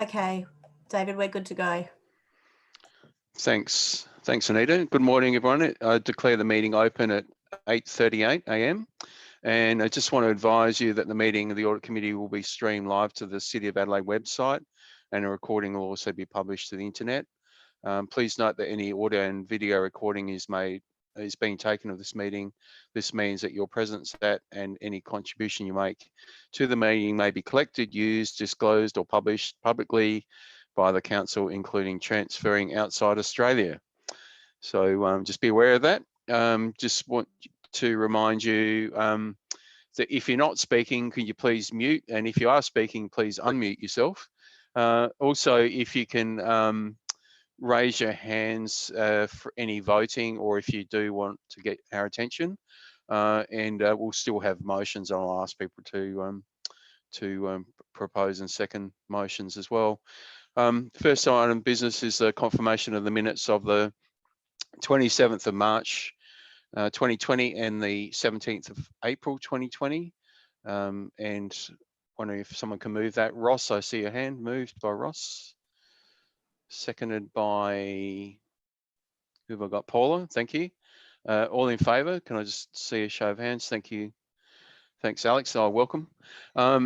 Okay, David, we're good to go. Thanks, Anita. Good morning, everyone. I declare the meeting open at 8:38 a.m. And I just want to advise you that the meeting of the Audit Committee will be streamed live to the City of Adelaide website, and a recording will also be published to the internet. Please note that any audio and video recording is being taken of this meeting. This means that your presence at and any contribution you make to the meeting may be collected, used, disclosed or published publicly by the council, including transferring outside Australia. So just be aware of that. Just want to remind you that if you're not speaking, can you please mute? And if you are speaking, please unmute yourself. Also, if you can raise your hands for any voting, or if you do want to get our attention, and we'll still have motions. I'll ask people to propose and second motions as well. First item of business is the confirmation of the minutes of the 27th of March 2020 and the 17th of April 2020. And wondering if someone can move that. Ross, I see your hand moved by Ross. Seconded by, who have I got? Paula, thank you. All in favour? Can I just see a show of hands? Thank you. Thanks, Alex. Welcome. That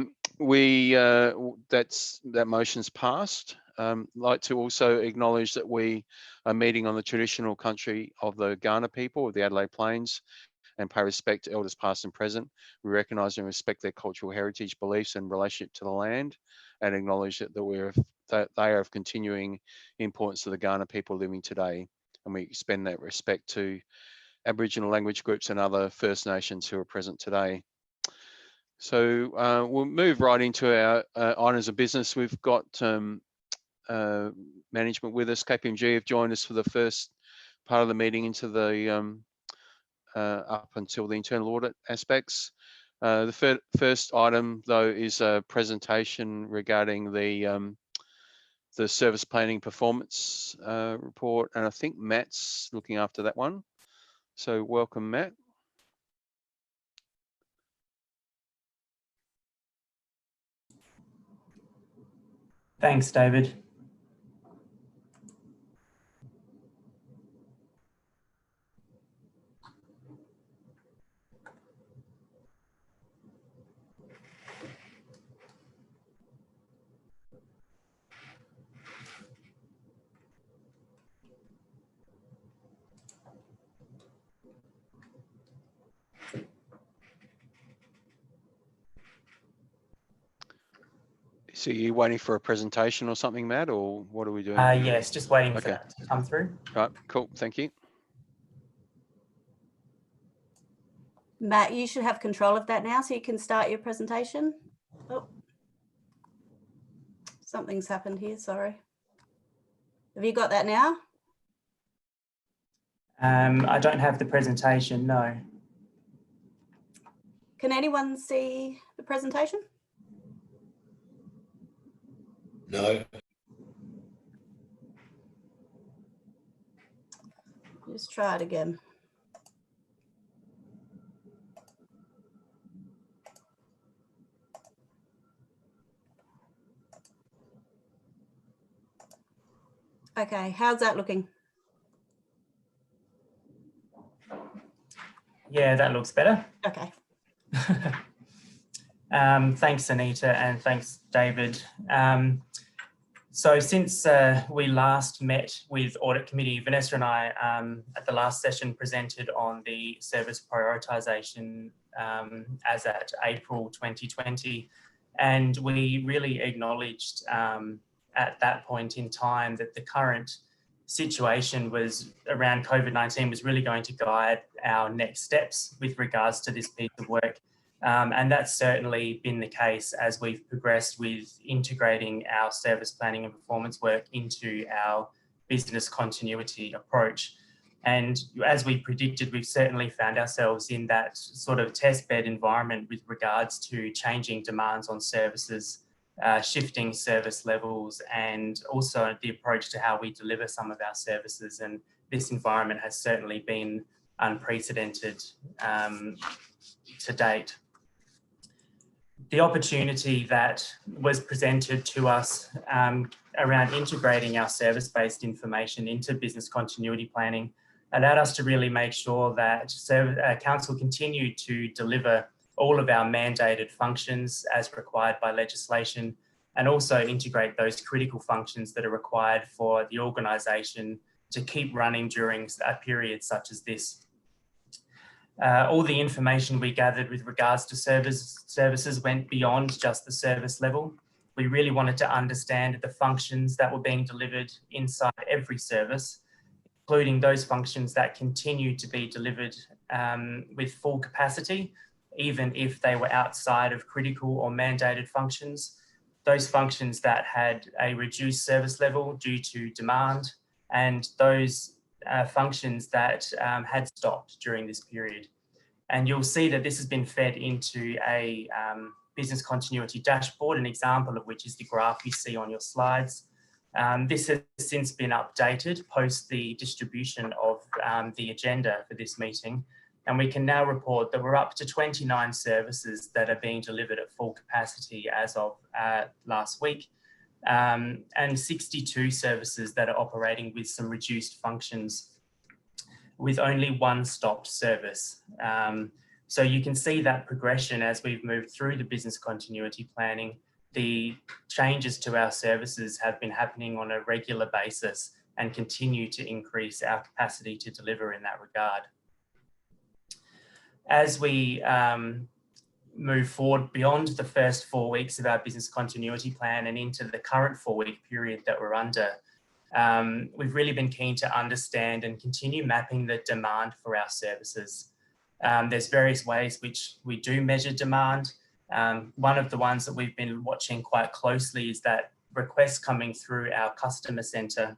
motion's passed. Like to also acknowledge that we are meeting on the traditional country of the Kaurna people of the Adelaide Plains, and pay respect to elders past and present. We recognise and respect their cultural heritage, beliefs and relationship to the land, and acknowledge that they are of continuing importance to the Kaurna people living today. And we extend that respect to Aboriginal language groups and other First Nations who are present today. So we'll move right into our items of business. We've got management with us. KPMG have joined us for the first part of the meeting into the up until the internal audit aspects. The first item, though, is a presentation regarding the service planning performance report, and I think Matt's looking after that one. So welcome, Matt. Thanks, David. So you waiting for a presentation or something, Matt, or what are we doing? Yes, just waiting for that to come through. Right, cool, thank you. Matt, you should have control of that now, so you can start your presentation. Oh, something's happened here, sorry. Have you got that now? I don't have the presentation, no. Can anyone see the presentation? No. Just try it again. Okay, how's that looking? Yeah, that looks better. Okay. Thanks, Anita, and thanks, David. So since we last met with Audit Committee, Vanessa and I at the last session presented on the service prioritisation as at April 2020, and we really acknowledged at that point in time that the current situation was around COVID-19 was really going to guide our next steps with regards to this piece of work. And that's certainly been the case as we've progressed with integrating our service planning and performance work into our business continuity approach. And as we predicted, we've certainly found ourselves in that sort of test bed environment with regards to changing demands on services, shifting service levels, and also the approach to how we deliver some of our services. And this environment has certainly been unprecedented to date. the opportunity that was presented to us around integrating our service-based information into business continuity planning allowed us to really make sure that Council continued to deliver all of our mandated functions as required by legislation, and also integrate those critical functions that are required for the organisation to keep running during a period such as this. All the information we gathered with regards to services went beyond just the service level. We really wanted to understand the functions that were being delivered inside every service, including those functions that continue to be delivered with full capacity, even if they were outside of critical or mandated functions. Those functions that had a reduced service level due to demand, and those functions that had stopped during this period. And you'll see that this has been fed into a business continuity dashboard, an example of which is the graph you see on your slides. This has since been updated post the distribution of the agenda for this meeting. And we can now report that we're up to 29 services that are being delivered at full capacity as of last week, and 62 services that are operating with some reduced functions, with only one stopped service. So you can see that progression as we've moved through the business continuity planning. The changes to our services have been happening on a regular basis and continue to increase our capacity to deliver in that regard. As we move forward beyond the first 4 weeks of our business continuity plan and into the current 4-week period that we're under, we've really been keen to understand and continue mapping the demand for our services. There's various ways which we do measure demand. One of the ones that we've been watching quite closely is that requests coming through our customer centre.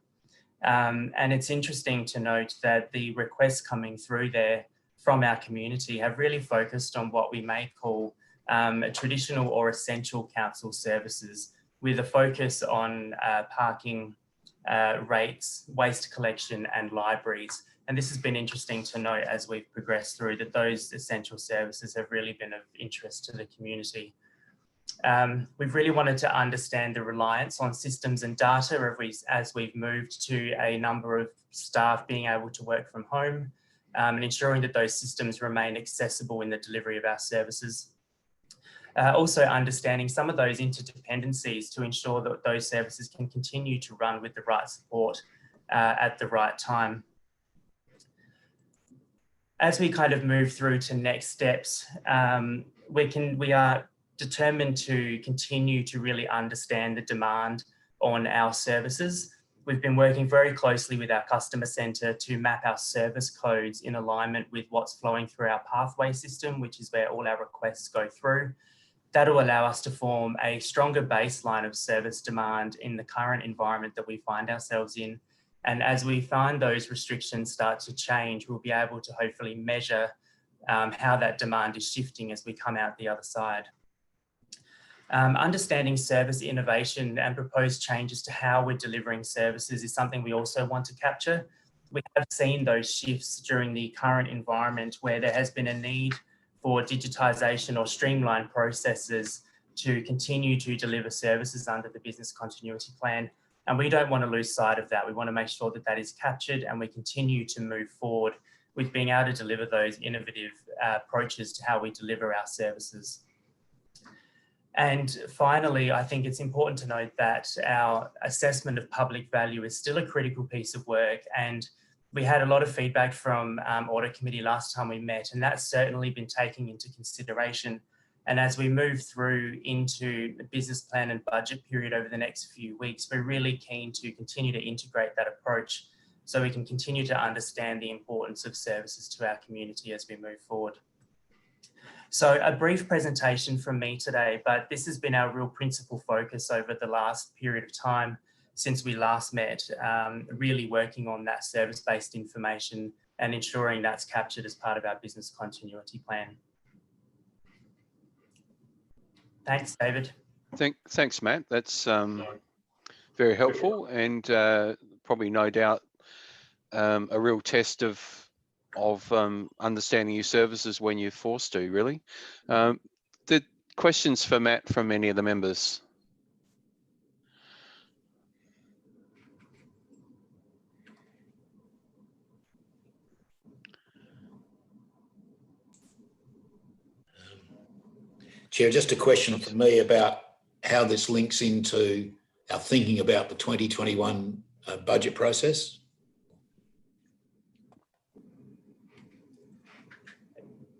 And it's interesting to note that the requests coming through there from our community have really focused on what we may call traditional or essential council services, with a focus on parking, rates, waste collection and libraries. And this has been interesting to note as we've progressed through, that those essential services have really been of interest to the community. We've really wanted to understand the reliance on systems and data as we've moved to a number of staff being able to work from home, and ensuring that those systems remain accessible in the delivery of our services. Also understanding some of those interdependencies to ensure that those services can continue to run with the right support at the right time. As we kind of move through to next steps, we are determined to continue to really understand the demand on our services. We've been working very closely with our customer centre to map our service codes in alignment with what's flowing through our pathway system, which is where all our requests go through. That'll allow us to form a stronger baseline of service demand in the current environment that we find ourselves in. And as we find those restrictions start to change, we'll be able to hopefully measure how that demand is shifting as we come out the other side. Understanding service innovation and proposed changes to how we're delivering services is something we also want to capture. We have seen those shifts during the current environment where there has been a need for digitisation or streamlined processes to continue to deliver services under the business continuity plan. And we don't want to lose sight of that. We want to make sure that that is captured and we continue to move forward with being able to deliver those innovative approaches to how we deliver our services. And finally, I think it's important to note that our assessment of public value is still a critical piece of work. And we had a lot of feedback from Audit Committee last time we met, and that's certainly been taken into consideration. And as we move through into the business plan and budget period over the next few weeks, we're really keen to continue to integrate that approach so we can continue to understand the importance of services to our community as we move forward. So a brief presentation from me today, but this has been our real principal focus over the last period of time since we last met, really working on that service-based information and ensuring that's captured as part of our business continuity plan. Thanks, David. Thanks, Matt. That's very helpful and probably no doubt a real test of understanding your services when you're forced to, really. questions for Matt from any of the members? Chair, just a question from me about how this links into our thinking about the 2021 budget process.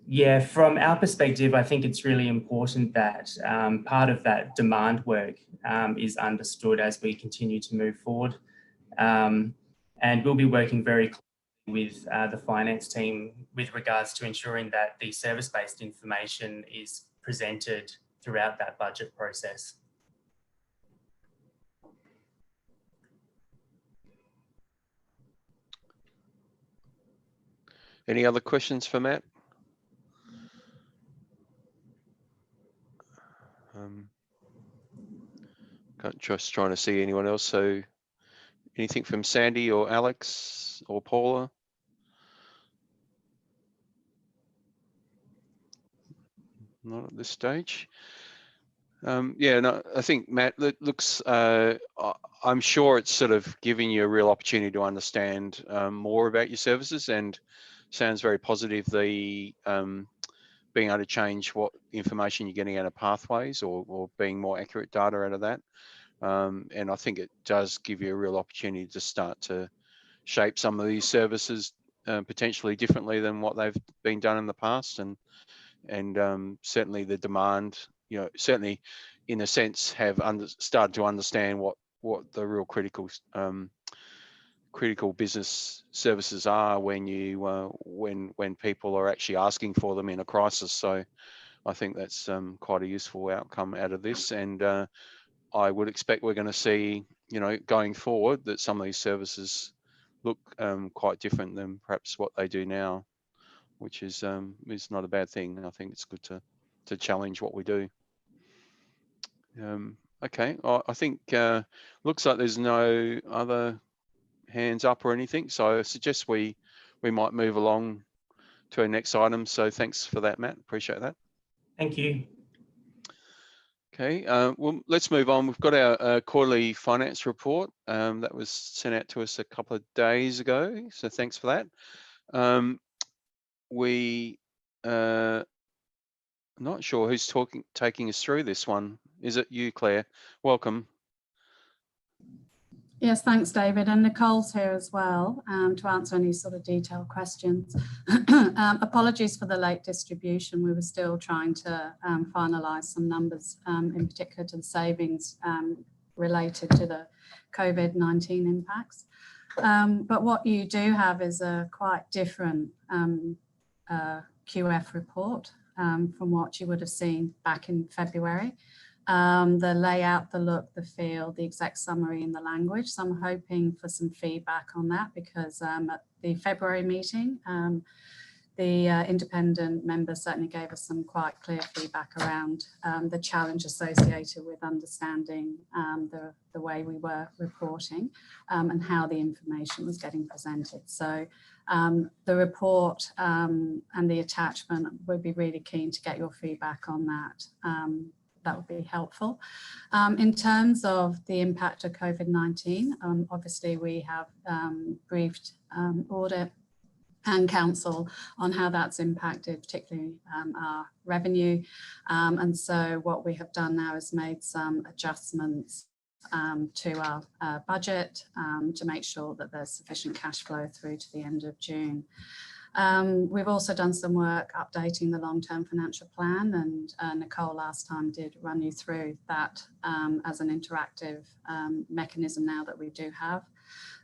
Yeah, from our perspective, I think it's really important that part of that demand work is understood as we continue to move forward. And we'll be working very closely with the finance team with regards to ensuring that the service-based information is presented throughout that budget process. Any other questions for Matt? Just trying to see anyone else. So anything from Sandy or Alex or Paula? Not at this stage. Yeah, no, I think Matt, that looks, I'm sure it's sort of giving you a real opportunity to understand more about your services, and sounds very positive. The being able to change what information you're getting out of pathways, or being more accurate data out of that. And I think it does give you a real opportunity to start to shape some of these services potentially differently than what they've been done in the past. And certainly the demand, you know, certainly in a sense have started to understand what the real critical business services are when you when people are actually asking for them in a crisis. So I think that's quite a useful outcome out of this, and I would expect we're going to see, you know, going forward, that some of these services look quite different than perhaps what they do now, which is not a bad thing. I think it's good to challenge what we do. Okay, I think looks like there's no other hands up or anything, so I suggest we might move along to our next item. So thanks for that, Matt. Appreciate that. Thank you. Okay, well, let's move on. We've got our quarterly finance report that was sent out to us a couple of days ago, so thanks for that. We not sure who's taking us through this one. Is it you, Claire? Welcome. Yes, thanks, David. And Nicole's here as well to answer any sort of detailed questions. Apologies for the late distribution. We were still trying to finalise some numbers, in particular to the savings related to the COVID-19 impacts. But what you do have is a quite different QF report from what you would have seen back in February. The layout, the look, the feel, the exec summary and the language. So I'm hoping for some feedback on that, because at the February meeting, the independent members certainly gave us some quite clear feedback around the challenge associated with understanding the way we were reporting and how the information was getting presented. So the report and the attachment, would be really keen to get your feedback on that. That would be helpful. In terms of the impact of COVID-19, obviously we have briefed Audit and Council on how that's impacted, particularly our revenue. And so what we have done now is made some adjustments to our budget to make sure that there's sufficient cash flow through to the end of June. We've also done some work updating the long-term financial plan, and Nicole last time did run you through that as an interactive mechanism now that we do have.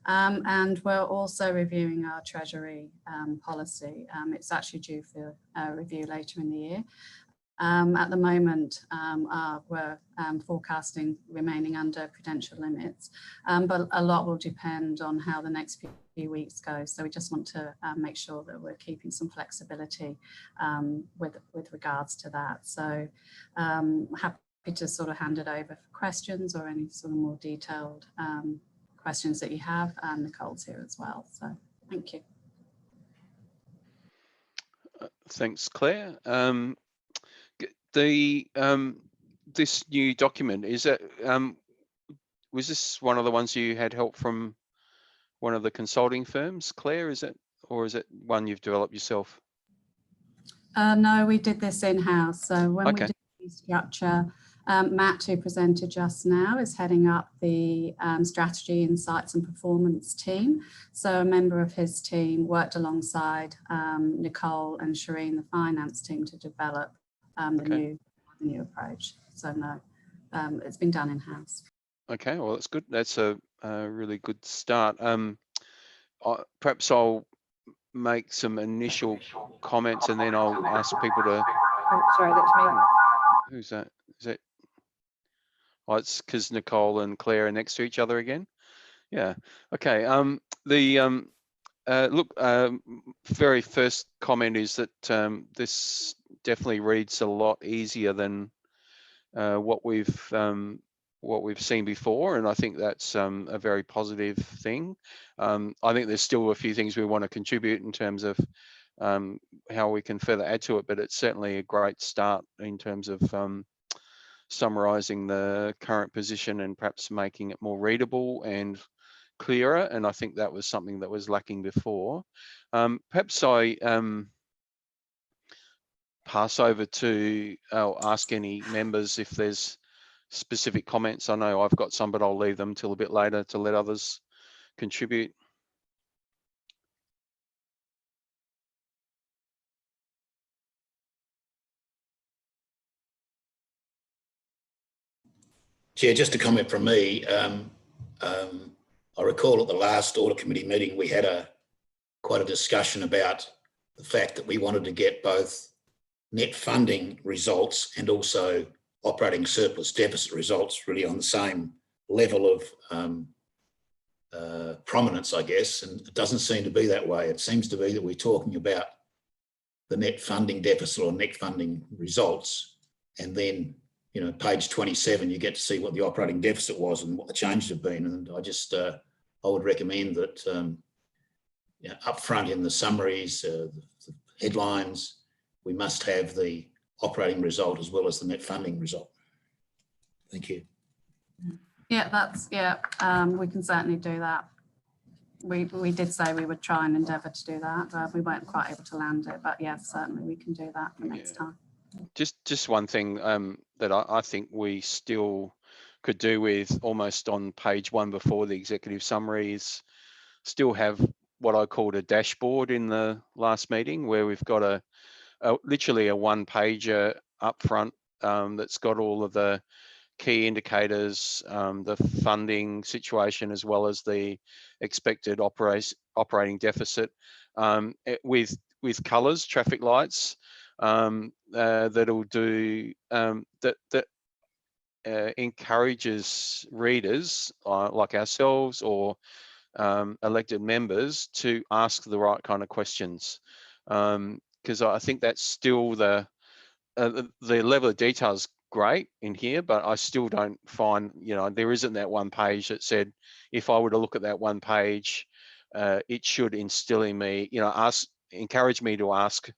And we're also reviewing our Treasury policy. It's actually due for review later in the year. At the moment, we're forecasting remaining under prudential limits, but a lot will depend on how the next few weeks go. So we just want to make sure that we're keeping some flexibility with regards to that. So happy to sort of hand it over for questions or any sort of more detailed questions that you have. And Nicole's here as well. So thank you. Thanks, Claire. The this new document, is that was this one of the ones you had help from one of the consulting firms, Claire? Is it, or is it one you've developed yourself? No, we did this in-house. So when we Okay. did the structure, Matt, who presented just now, is heading up the strategy, insights and performance team. So a member of his team worked alongside Nicole and Shireen, the finance team, to develop the new approach. So no, it's been done in-house. Okay, well, that's good. That's a really good start. Perhaps I'll make some initial comments and then I'll ask people to. Oh, sorry, that's me. Who's that? Is it? Oh, it's because Nicole and Claire are next to each other again. Yeah. Okay. Very first comment is that this definitely reads a lot easier than what we've seen before, and I think that's a very positive thing. I think there's still a few things we want to contribute in terms of how we can further add to it, but it's certainly a great start in terms of summarising the current position and perhaps making it more readable and clearer. And I think that was something that was lacking before. Perhaps I pass over to ask any members if there's specific comments. I know I've got some, but I'll leave them till a bit later to let others contribute. Chair, just a comment from me. I recall at the last audit committee meeting, we had quite a discussion about the fact that we wanted to get both net funding results and also operating surplus deficit results really on the same level of prominence, I guess, and it doesn't seem to be that way. It seems to be that we're talking about the net funding deficit or net funding results, and then, you know, page 27, you get to see what the operating deficit was and what the changes have been. And I just, I would recommend that up front in the summaries, the headlines, we must have the operating result as well as the net funding result. Thank you. Yeah, we can certainly do that. We did say we would try and endeavour to do that, but we weren't quite able to land it. But yeah, certainly we can do that the next time. Just one thing that I think we still could do with almost on page 1 before the executive summary is still have what I called a dashboard in the last meeting, where we've got literally a one-pager up front that's got all of the key indicators, the funding situation, as well as the expected operating deficit, with colours, traffic lights, that'll do that encourages readers like ourselves or elected members to ask the right kind of questions, because I think that's still the level of detail is great in here, but I still don't find, you know, there isn't that one page that said, if I were to look at that one page, it should instill in me, you know, encourage me to ask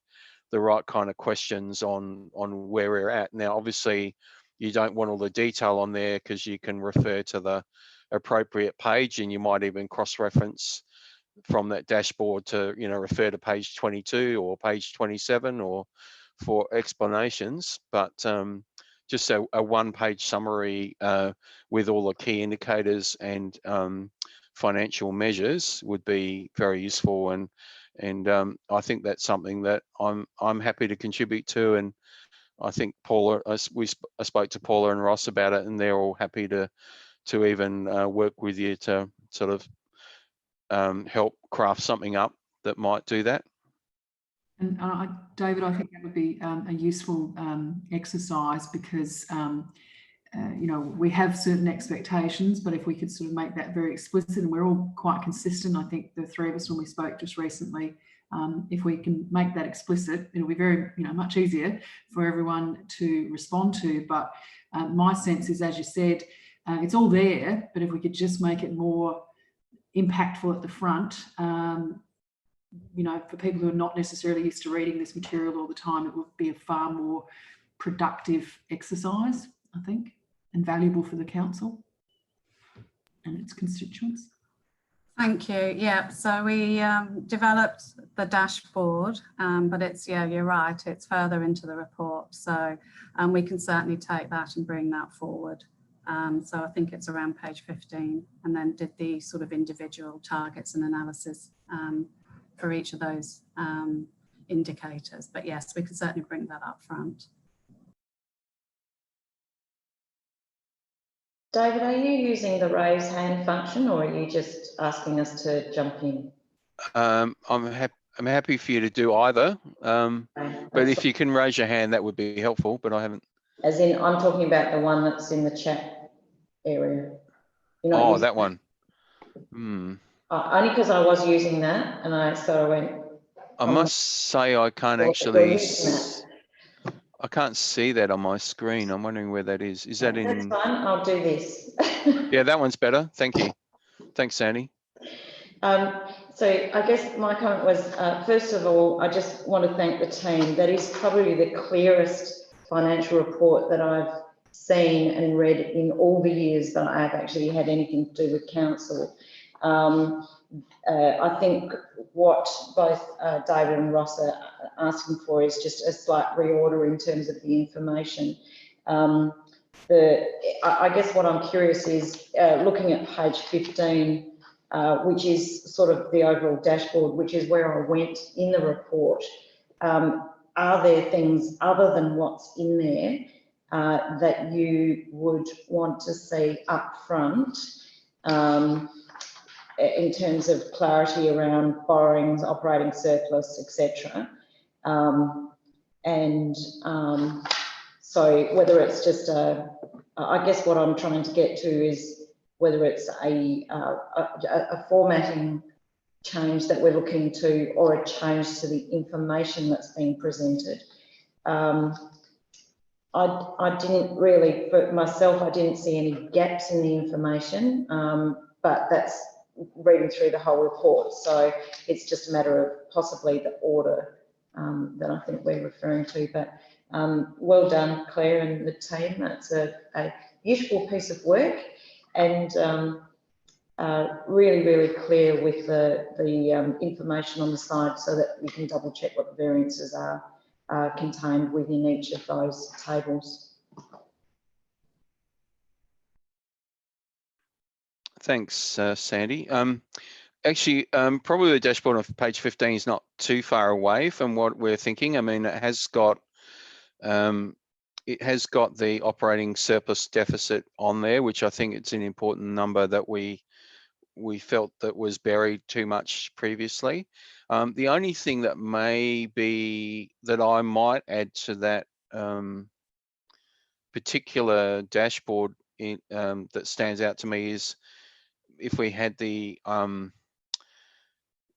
the right kind of questions on where we're at. Now, obviously, you don't want all the detail on there because you can refer to the appropriate page, and you might even cross-reference from that dashboard to, you know, refer to page 22 or page 27 or for explanations. But just a one-page summary with all the key indicators and financial measures would be very useful, and I think that's something that I'm happy to contribute to. And I think Paula, I spoke to Paula and Ross about it, and they're all happy to even work with you to sort of help craft something up that might do that. And David, I think that would be a useful exercise, because you know, we have certain expectations, but if we could sort of make that very explicit, and we're all quite consistent, I think the three of us, when we spoke just recently, if we can make that explicit, it'll be very, you know, much easier for everyone to respond to. But my sense is, as you said, it's all there, but if we could just make it more impactful at the front, you know, for people who are not necessarily used to reading this material all the time, it would be a far more productive exercise, I think, and valuable for the council and its constituents. Thank you. Yeah, so we developed the dashboard, but it's, yeah, you're right, it's further into the report. So we can certainly take that and bring that forward. So I think it's around page 15, and then did the sort of individual targets and analysis for each of those indicators. But yes, we can certainly bring that up front. David, are you using the raise hand function, or are you just asking us to jump in? I'm happy for you to do either, but if you can raise your hand, that would be helpful. But I haven't. As in, I'm talking about the one that's in the chat area. You're not Oh, using that one. only because I was using that, and I went. I must say I can't actually. I can't see that on my screen. I'm wondering where that is. Is that in? That's fine. I'll do this. Yeah, that one's better. Thank you. Thanks, Sandy. So I guess my comment was, first of all, I just want to thank the team. That is probably the clearest financial report that I've seen and read in all the years that I've actually had anything to do with council. I think what both David and Ross are asking for is just a slight reorder in terms of the information. I guess what I'm curious is looking at page 15, which is sort of the overall dashboard, which is where I went in the report. Are there things other than what's in there that you would want to see up front in terms of clarity around borrowings, operating surplus, etc.? So whether it's just I guess what I'm trying to get to is whether it's a formatting change that we're looking to, or a change to the information that's being presented. I didn't really, for myself, I didn't see any gaps in the information, but that's reading through the whole report. So it's just a matter of possibly the order that I think we're referring to. But well done, Claire and the team. That's a useful piece of work, and really, really clear with the information on the side, so that we can double check what the variances are contained within each of those tables. Thanks, Sandy. Actually, probably the dashboard on page 15 is not too far away from what we're thinking. I mean, it has got the operating surplus deficit on there, which I think it's an important number that we felt that was buried too much previously. The only thing that may be that I might add to that particular dashboard that stands out to me is if we had the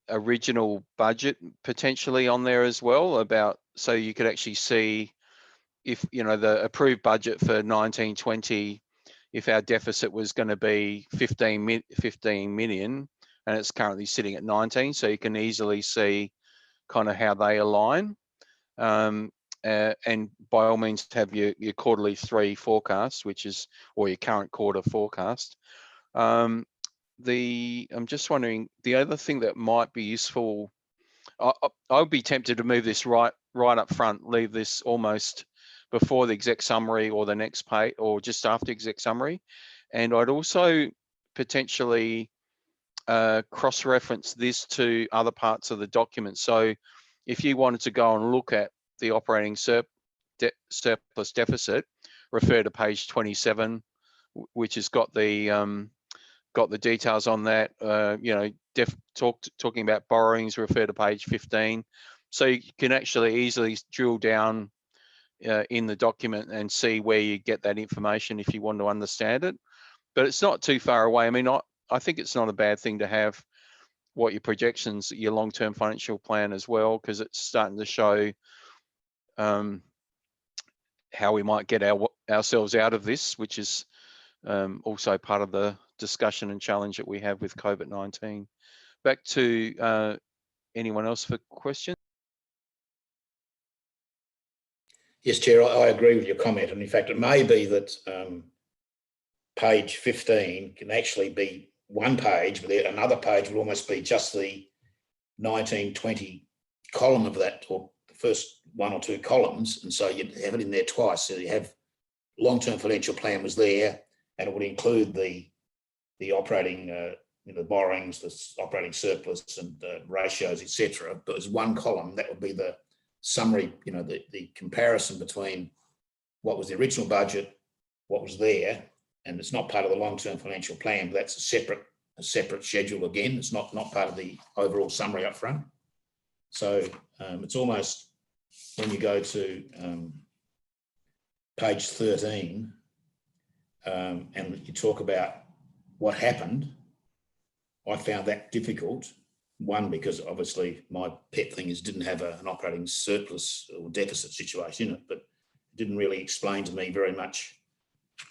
original budget potentially on there as well, about, so you could actually see if, you know, the approved budget for 1920, if our deficit was going to be 15 million and it's currently sitting at 19, so you can easily see kind of how they align. And by all means have your quarterly 3 forecast, which is, or your current quarter forecast. I'm just wondering, the other thing that might be useful, I would be tempted to move this right up front, leave this almost before the exec summary or the next page, or just after exec summary. And I'd also potentially cross-reference this to other parts of the document. So if you wanted to go and look at the operating surplus deficit, refer to page 27, which has got the details on that. You know, talking about borrowings, refer to page 15. So you can actually easily drill down in the document and see where you get that information if you want to understand it. But it's not too far away. I mean, I think it's not a bad thing to have what your projections, your long-term financial plan as well, because it's starting to show how we might get ourselves out of this, which is also part of the discussion and challenge that we have with COVID-19. Back to anyone else for questions? Yes, Chair, I agree with your comment. And in fact, it may be that page 15 can actually be one page, but another page will almost be just the 1920 column of that, or the first one or two columns. And so you'd have it in there twice. So you have long-term financial plan was there, and it would include the operating, the borrowings, the operating surplus and ratios, etc. But as one column, that would be the summary, the comparison between what was the original budget, what was there, and it's not part of the long-term financial plan, but that's a separate schedule again. It's not part of the overall summary up front. So it's almost, when you go to page 13 and you talk about what happened, I found that difficult. One, because obviously my pet thing is didn't have an operating surplus or deficit situation in it, but it didn't really explain to me very much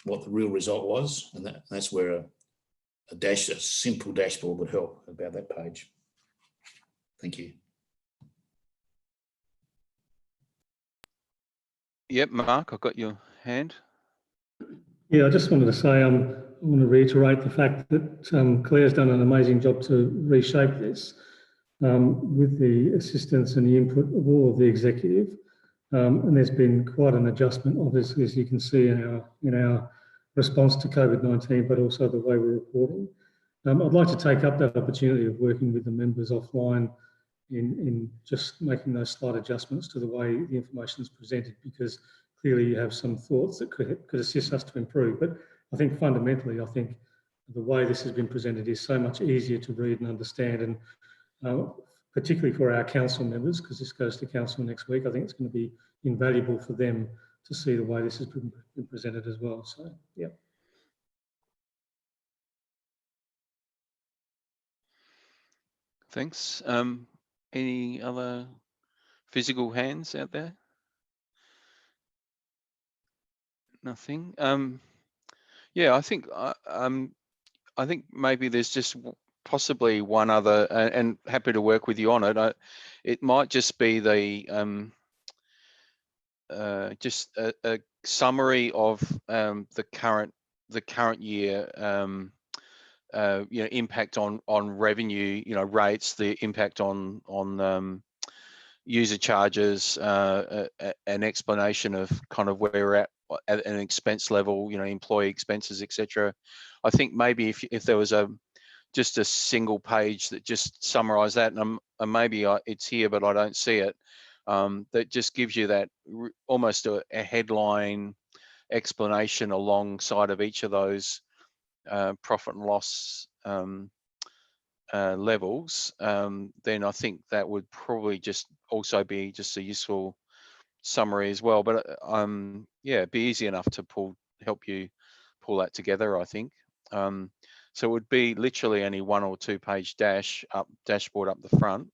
what the real result was. And that's where a simple dashboard would help about that page. Thank you. Yep, Mark, I've got your hand. Yeah, I just wanted to say, I want to reiterate the fact that Claire's done an amazing job to reshape this with the assistance and the input of all of the executive. And there's been quite an adjustment, obviously, as you can see in our response to COVID-19, but also the way we're reporting. I'd like to take up that opportunity of working with the members offline in just making those slight adjustments to the way the information is presented, because clearly you have some thoughts that could assist us to improve. But I think fundamentally, the way this has been presented is so much easier to read and understand, and particularly for our council members, because this goes to council next week, I think it's going to be invaluable for them to see the way this has been presented as well. So, yeah. Thanks. Any other physical hands out there? Nothing. Yeah, I think maybe there's just possibly one other, and happy to work with you on it. It might just be the just a summary of the current year, impact on revenue, rates, the impact on user charges, an explanation of kind of where we're at an expense level, employee expenses, etc. I think maybe if there was just a single page that just summarised that, and maybe it's here but I don't see it, that just gives you that almost a headline explanation alongside of each of those profit and loss levels, then I think that would probably just also be just a useful summary as well. But yeah, it'd be easy enough to help you pull that together, I think. So it would be literally only 1 or 2 page dashboard up the front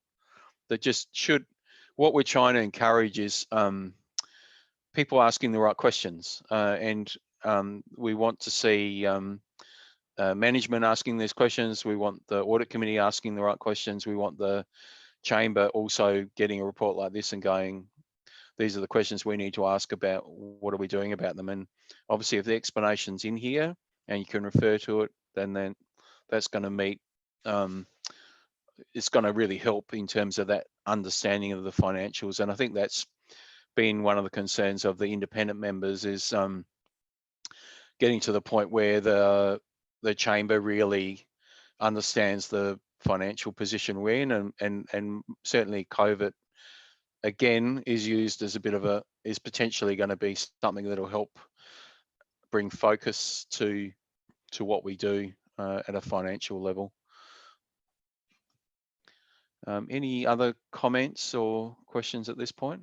that just should. What we're trying to encourage is people asking the right questions, and we want to see management asking these questions. We want the audit committee asking the right questions. We want the chamber also getting a report like this and going, these are the questions we need to ask about, what are we doing about them? And obviously if the explanation's in here and you can refer to it, then that's going to meet, it's going to really help in terms of that understanding of the financials. And I think that's been one of the concerns of the independent members, is getting to the point where the chamber really understands the financial position we're in, and certainly COVID again is used as a bit of is potentially going to be something that'll help bring focus to what we do at a financial level. Any other comments or questions at this point?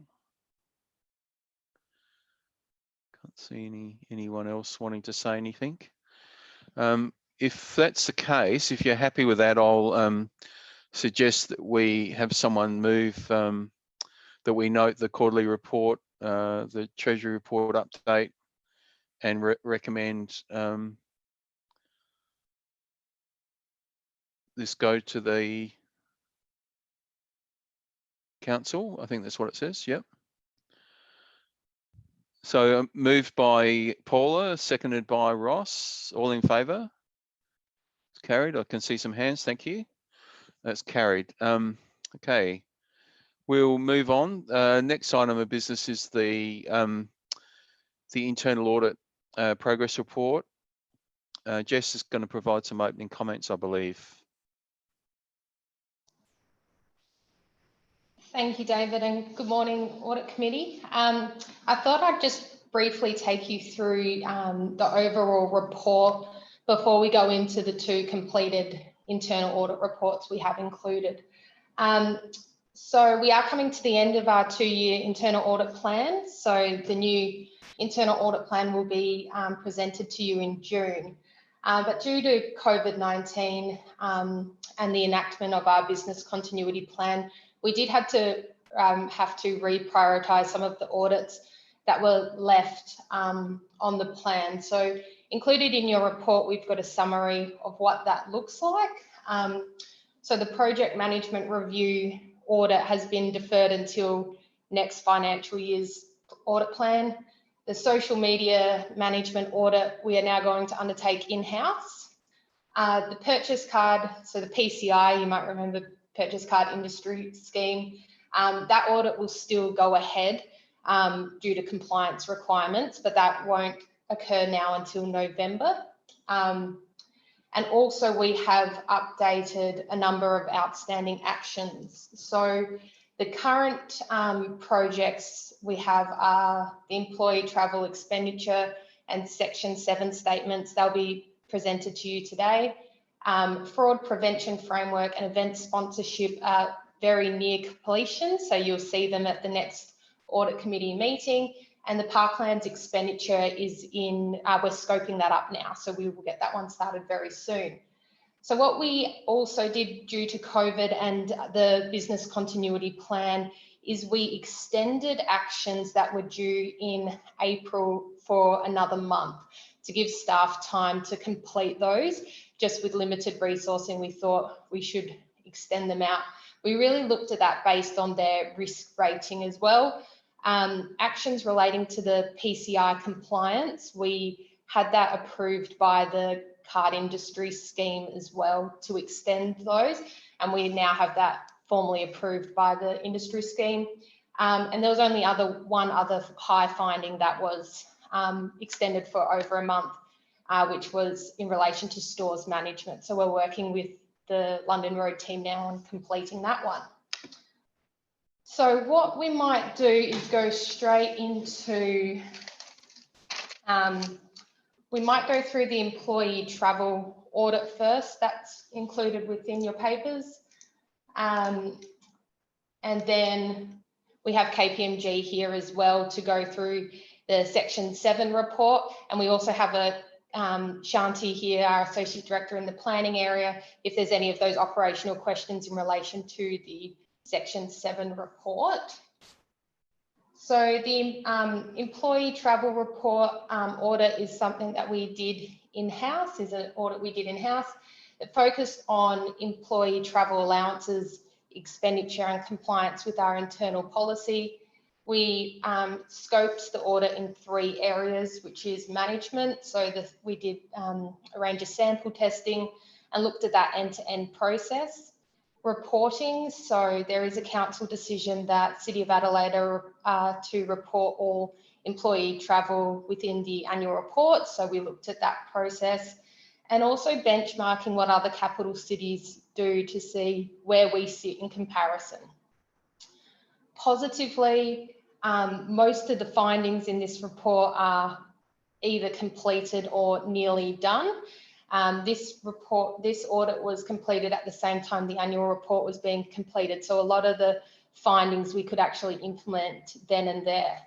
Can't see anyone else wanting to say anything. If that's the case, if you're happy with that, I'll suggest that we have someone move that we note the quarterly report, the Treasury report update, and recommend this go to the council. I think that's what it says. Yep. So moved by Paula, seconded by Ross. All in favour? It's carried. I can see some hands. Thank you. That's carried. Okay, we'll move on. Next item of business is the internal audit progress report. Jess is going to provide some opening comments, I believe. Thank you, David, and good morning, Audit Committee. I thought I'd just briefly take you through the overall report before we go into the 2 completed internal audit reports we have included. So we are coming to the end of our 2-year internal audit plan. So the new internal audit plan will be presented to you in June. But due to COVID-19 and the enactment of our business continuity plan, we did have to reprioritise some of the audits that were left on the plan. So included in your report, we've got a summary of what that looks like. So the project management review audit has been deferred until next financial year's audit plan. The social media management audit, we are now going to undertake in-house. The purchase card, so the PCI, you might remember, purchase card industry scheme, that audit will still go ahead due to compliance requirements, but that won't occur now until November. And also we have updated a number of outstanding actions. So the current projects we have are the employee travel expenditure and Section 7 statements. They'll be presented to you today. Fraud prevention framework and event sponsorship are very near completion, so you'll see them at the next audit committee meeting. And the parklands expenditure is in, we're scoping that up now, so we will get that one started very soon. So what we also did due to COVID and the business continuity plan is we extended actions that were due in April for another month to give staff time to complete those. Just with limited resourcing, we thought we should extend them out. We really looked at that based on their risk rating as well. Actions relating to the PCI compliance, we had that approved by the card industry scheme as well to extend those, and we now have that formally approved by the industry scheme. And there was only one other high finding that was extended for over a month, which was in relation to stores management. So we're working with the London Road team now on completing that one. So what we might do is go straight into, we might go through the employee travel audit first. That's included within your papers. And then we have KPMG here as well to go through the Section 7 report. And we also have a Shanti here, our Associate Director in the planning area, if there's any of those operational questions in relation to the Section 7 report. So the employee travel report audit is something that we did in-house, is an audit we did in-house. It focused on employee travel allowances, expenditure and compliance with our internal policy. We scoped the audit in 3 areas, which is management. So we did a range of sample testing and looked at that end-to-end process. Reporting, so there is a council decision that City of Adelaide are to report all employee travel within the annual report. So we looked at that process and also benchmarking what other capital cities do to see where we sit in comparison. Positively, most of the findings in this report are either completed or nearly done. This audit was completed at the same time the annual report was being completed. So a lot of the findings we could actually implement then and there.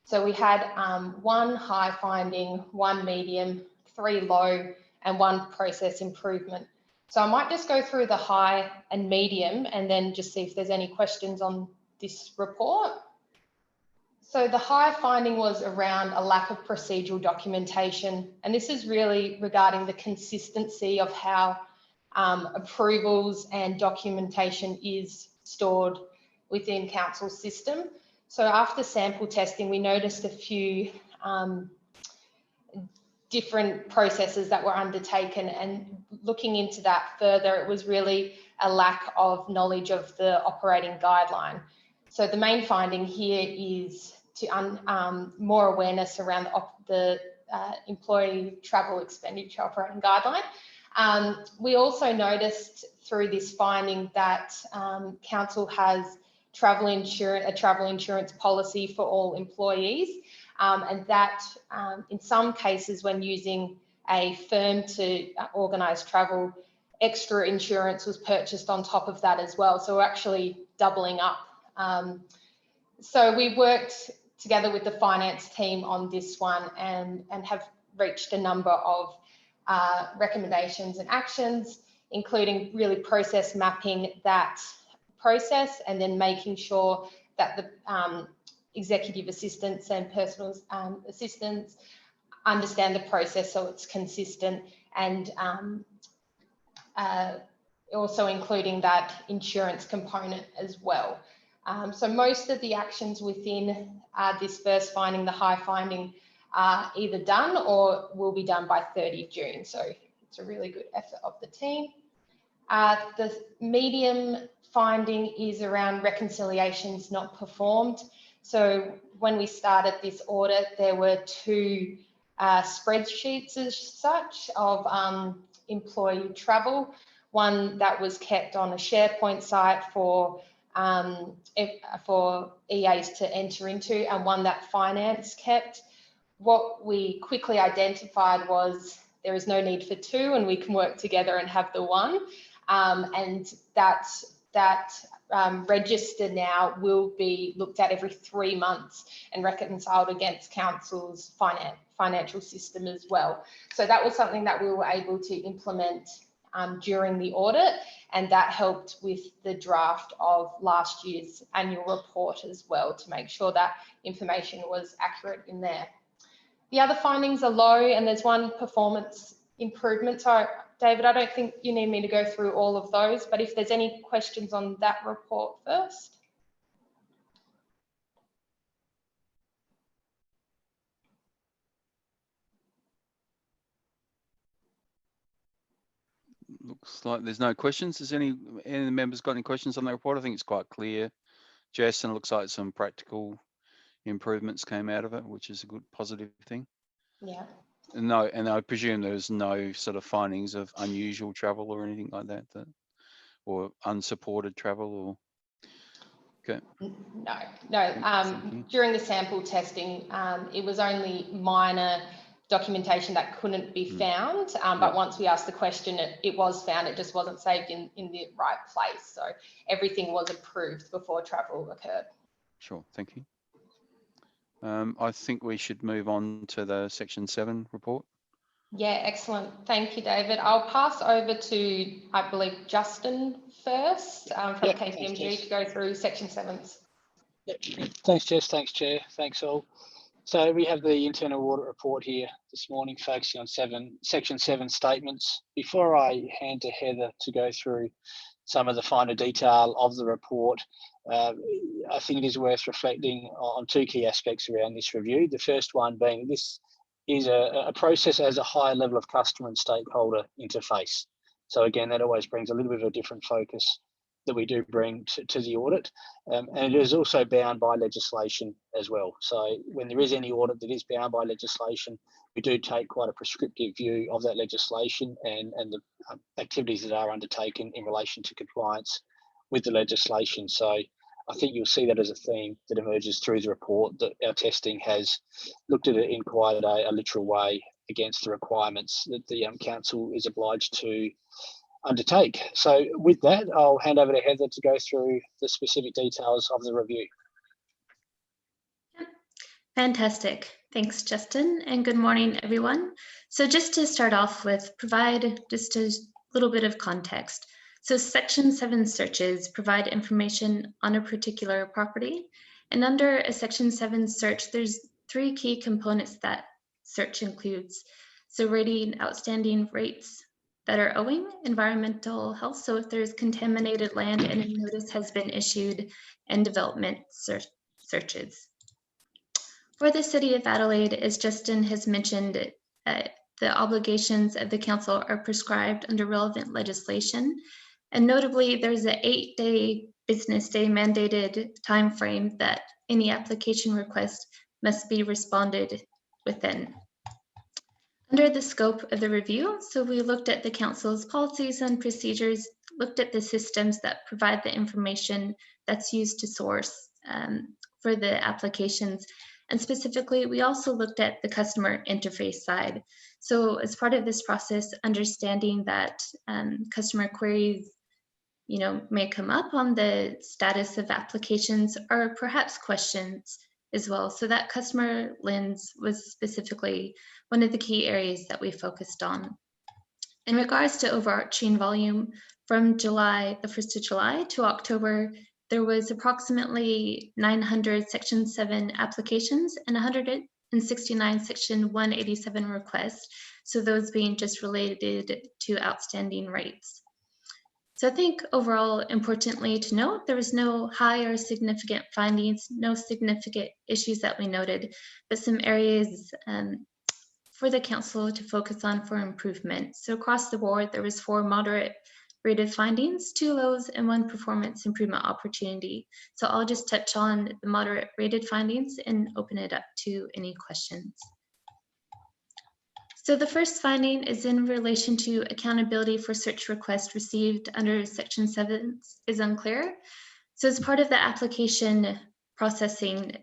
So we had 1 high finding, 1 medium, 3 low, and 1 process improvement. So I might just go through the high and medium and then just see if there's any questions on this report. So the high finding was around a lack of procedural documentation, and this is really regarding the consistency of how approvals and documentation is stored within council system. So after sample testing, we noticed a few different processes that were undertaken, and looking into that further, it was really a lack of knowledge of the operating guideline. So the main finding here is to more awareness around the employee travel expenditure operating guideline. We also noticed through this finding that council has a travel insurance policy for all employees, and that in some cases when using a firm to organise travel, extra insurance was purchased on top of that as well. So we're actually doubling up. So we worked together with the finance team on this one and have reached a number of recommendations and actions, including really process mapping that process and then making sure that the executive assistants and personal assistants understand the process so it's consistent, and also including that insurance component as well. So most of the actions within this first finding, the high finding, are either done or will be done by 30 June. So it's a really good effort of the team. The medium finding is around reconciliations not performed. So when we started this audit, there were two spreadsheets as such of employee travel, one that was kept on a SharePoint site for EAs to enter into, and one that finance kept. What we quickly identified was there is no need for two, and we can work together and have the one. And that register now will be looked at every 3 months and reconciled against council's financial system as well. So that was something that we were able to implement during the audit, and that helped with the draft of last year's annual report as well, to make sure that information was accurate in there. The other findings are low, and there's one performance improvement. So David, I don't think you need me to go through all of those, but if there's any questions on that report first. Looks like there's no questions. Has any of the members got any questions on the report? I think it's quite clear, Jess, and it looks like some practical improvements came out of it, which is a good positive thing. Yeah. No, and I presume there's no sort of findings of unusual travel or anything like that, or unsupported travel, or okay. No. During the sample testing, it was only minor documentation that couldn't be found, but once we asked the question, it was found. It just wasn't saved in the right place. So everything was approved before travel occurred. Sure, thank you. I think we should move on to the Section 7 report. Yeah, excellent. Thank you, David. I'll pass over to, I believe, Justin first from KPMG to go through Section 7s. Yep. Thanks, Jess. Thanks, Chair. Thanks, all. So we have the internal audit report here this morning, focusing on Section 7 statements. Before I hand to Heather to go through some of the finer detail of the report, I think it is worth reflecting on two key aspects around this review. The first one being this is a process as a higher level of customer and stakeholder interface. So again, that always brings a little bit of a different focus that we do bring to the audit. And it is also bound by legislation as well. So when there is any audit that is bound by legislation, we do take quite a prescriptive view of that legislation and the activities that are undertaken in relation to compliance with the legislation. So I think you'll see that as a theme that emerges through the report, that our testing has looked at it in quite a literal way against the requirements that the council is obliged to undertake. So with that, I'll hand over to Heather to go through the specific details of the review. Fantastic. Thanks, Justin, and good morning, everyone. So just to start off with, provide just a little bit of context. So Section 7 searches provide information on a particular property, and under a Section 7 search, there's 3 key components that search includes. So rating outstanding rates that are owing, environmental health, so if there's contaminated land and a notice has been issued, and development searches. For the City of Adelaide, as Justin has mentioned, the obligations of the council are prescribed under relevant legislation. And notably, there's an 8-day business day mandated time frame that any application request must be responded within. Under the scope of the review, so we looked at the council's policies and procedures, looked at the systems that provide the information that's used to source for the applications. And specifically, we also looked at the customer interface side. So as part of this process, understanding that customer queries, may come up on the status of applications or perhaps questions as well. So that customer lens was specifically one of the key areas that we focused on. In regards to overarching volume, from the 1st of July to October, there was approximately 900 Section 7 applications and 169 Section 187 requests. So those being just related to outstanding rates. So I think overall, importantly to note, there was no high or significant findings, no significant issues that we noted, but some areas for the council to focus on for improvement. So across the board, there was 4 moderate rated findings, 2 lows, and 1 performance improvement opportunity. So I'll just touch on the moderate rated findings and open it up to any questions. So the first finding is in relation to accountability for search requests received under Section 7 is unclear. So as part of the application processing,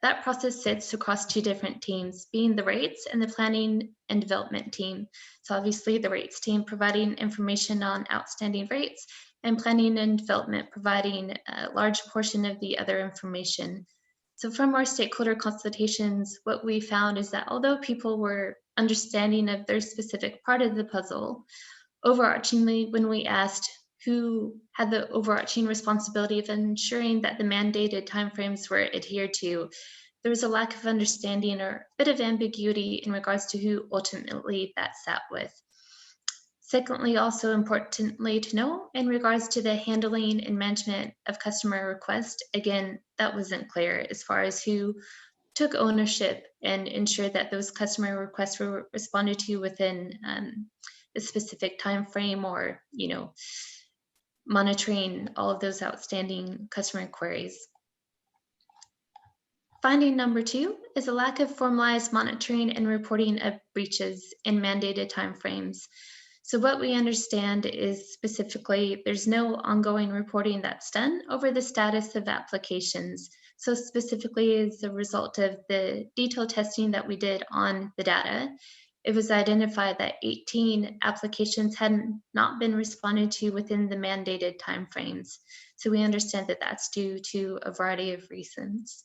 that process sits across 2 different teams, being the rates and the planning and development team. So obviously the rates team providing information on outstanding rates, and planning and development providing a large portion of the other information. So from our stakeholder consultations, what we found is that although people were understanding of their specific part of the puzzle, overarchingly, when we asked who had the overarching responsibility of ensuring that the mandated timeframes were adhered to, there was a lack of understanding or a bit of ambiguity in regards to who ultimately that sat with. Secondly, also importantly to know, in regards to the handling and management of customer requests, again, that wasn't clear as far as who took ownership and ensured that those customer requests were responded to within a specific time frame, or monitoring all of those outstanding customer queries. Finding number 2 is a lack of formalized monitoring and reporting of breaches in mandated timeframes. So what we understand is specifically there's no ongoing reporting that's done over the status of applications. So specifically as a result of the detailed testing that we did on the data, it was identified that 18 applications had not been responded to within the mandated timeframes. So we understand that that's due to a variety of reasons.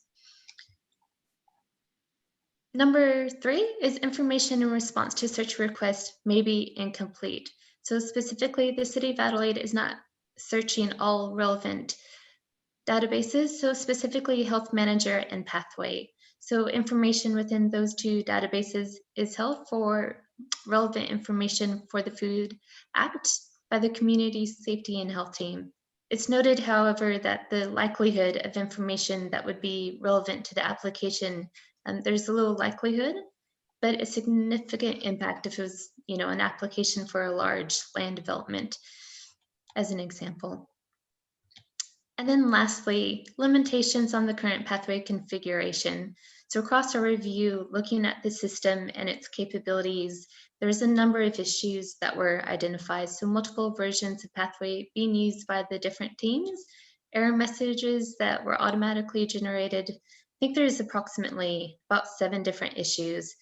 Number 3 is information in response to search requests may be incomplete. So specifically, the City of Adelaide is not searching all relevant databases, so specifically Health Manager and Pathway. So information within those 2 databases is held for relevant information for the Food Act by the Community Safety and Health Team. It's noted, however, that the likelihood of information that would be relevant to the application, there's a little likelihood, but a significant impact if it was, an application for a large land development, as an example. And then lastly, limitations on the current pathway configuration. So across our review, looking at the system and its capabilities, there's a number of issues that were identified. So multiple versions of pathway being used by the different teams, error messages that were automatically generated. I think there's approximately about 7 different issues.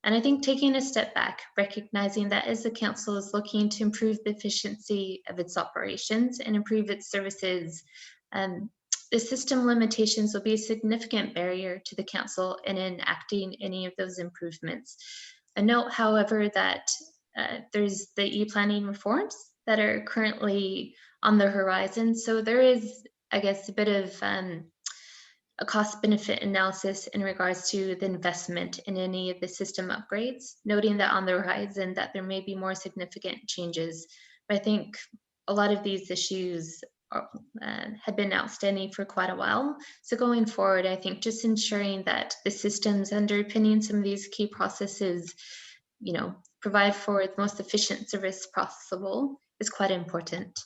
And I think taking a step back, recognizing that as the council is looking to improve the efficiency of its operations and improve its services, the system limitations will be a significant barrier to the council in enacting any of those improvements. I note, however, that there's the e-planning reforms that are currently on the horizon. So there is, I guess, a bit of a cost-benefit analysis in regards to the investment in any of the system upgrades, noting that on the horizon that there may be more significant changes. But I think a lot of these issues had been outstanding for quite a while. So going forward, I think just ensuring that the systems underpinning some of these key processes, you know, provide for the most efficient service possible is quite important.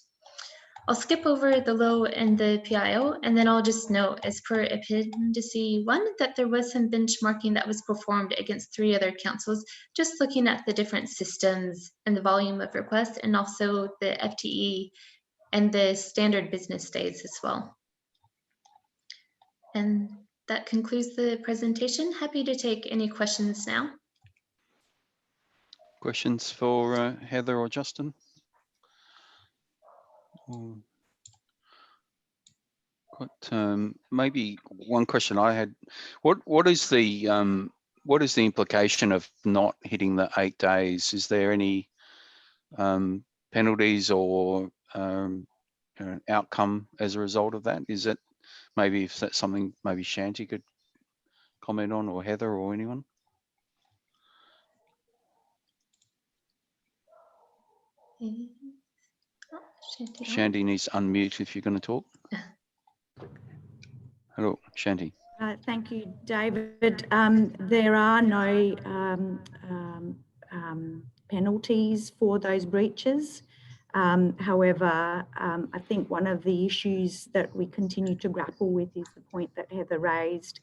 I'll skip over the low and the PIO, and then I'll just note, as per Appendix 1, that there was some benchmarking that was performed against 3 other councils, just looking at the different systems and the volume of requests, and also the FTE and the standard business days as well. And that concludes the presentation. Happy to take any questions now. Questions for Heather or Justin? Maybe one question I had: what is the implication of not hitting the 8 days? Is there any penalties or outcome as a result of that? Is it maybe, if that's something maybe Shanti could comment on, or Heather, or anyone? Shanti needs to unmute if you're going to talk. Hello, Shanti. Thank you, David. There are no penalties for those breaches. However, I think one of the issues that we continue to grapple with is the point that Heather raised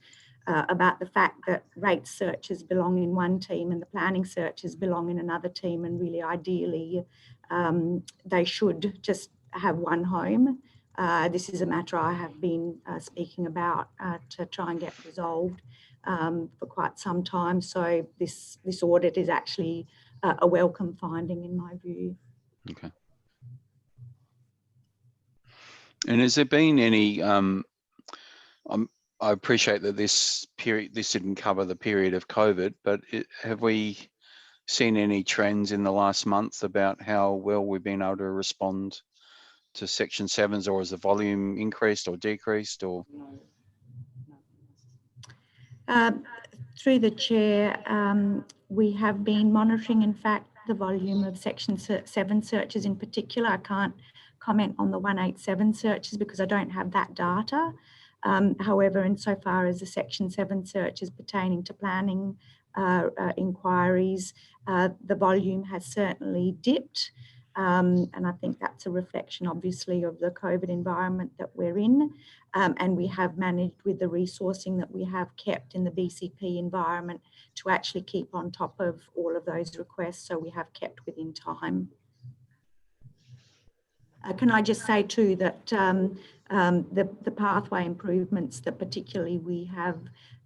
about the fact that rate searches belong in one team and the planning searches belong in another team, and really ideally they should just have one home. This is a matter I have been speaking about to try and get resolved for quite some time. So this audit is actually a welcome finding in my view. Okay. And has there been any, I appreciate that this didn't cover the period of COVID, but have we seen any trends in the last month about how well we've been able to respond to Section 7s, or has the volume increased or decreased, or? Through the chair, we have been monitoring, in fact, the volume of Section 7 searches in particular. I can't comment on the 187 searches because I don't have that data. However, insofar as the Section 7 searches pertaining to planning inquiries, the volume has certainly dipped. And I think that's a reflection, obviously, of the COVID environment that we're in. And we have managed, with the resourcing that we have kept in the BCP environment, to actually keep on top of all of those requests. So we have kept within time. Can I just say too that the pathway improvements that particularly we have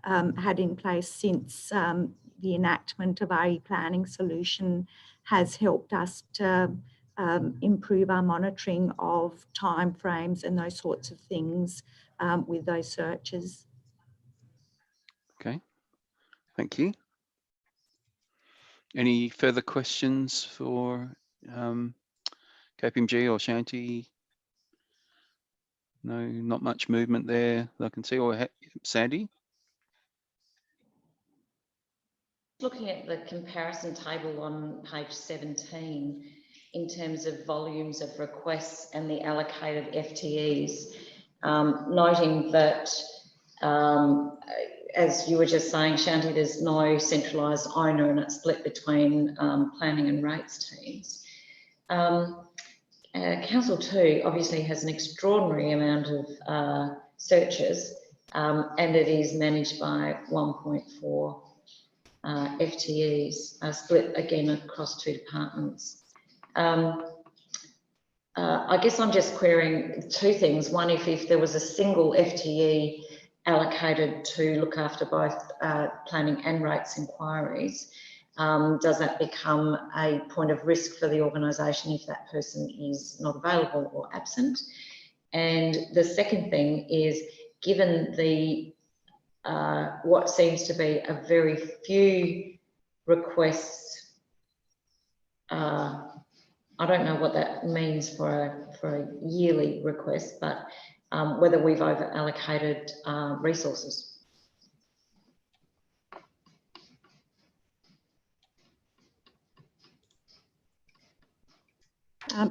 had in place since the enactment of our e-planning solution has helped us to improve our monitoring of timeframes and those sorts of things with those searches. Okay, thank you. Any further questions for KPMG or Shanti? No, not much movement there that I can see. Or Sandy? Looking at the comparison table on page 17, in terms of volumes of requests and the allocated FTEs, noting that, as you were just saying, Shanti, there's no centralised owner and it's split between planning and rates teams. Council 2 obviously has an extraordinary amount of searches, and it is managed by 1.4 FTEs, split again across 2 departments. I guess I'm just querying 2 things. One, if there was a single FTE allocated to look after both planning and rates inquiries, does that become a point of risk for the organisation if that person is not available or absent? And the second thing is, given the what seems to be a very few requests, I don't know what that means for a yearly request, but whether we've over allocated resources.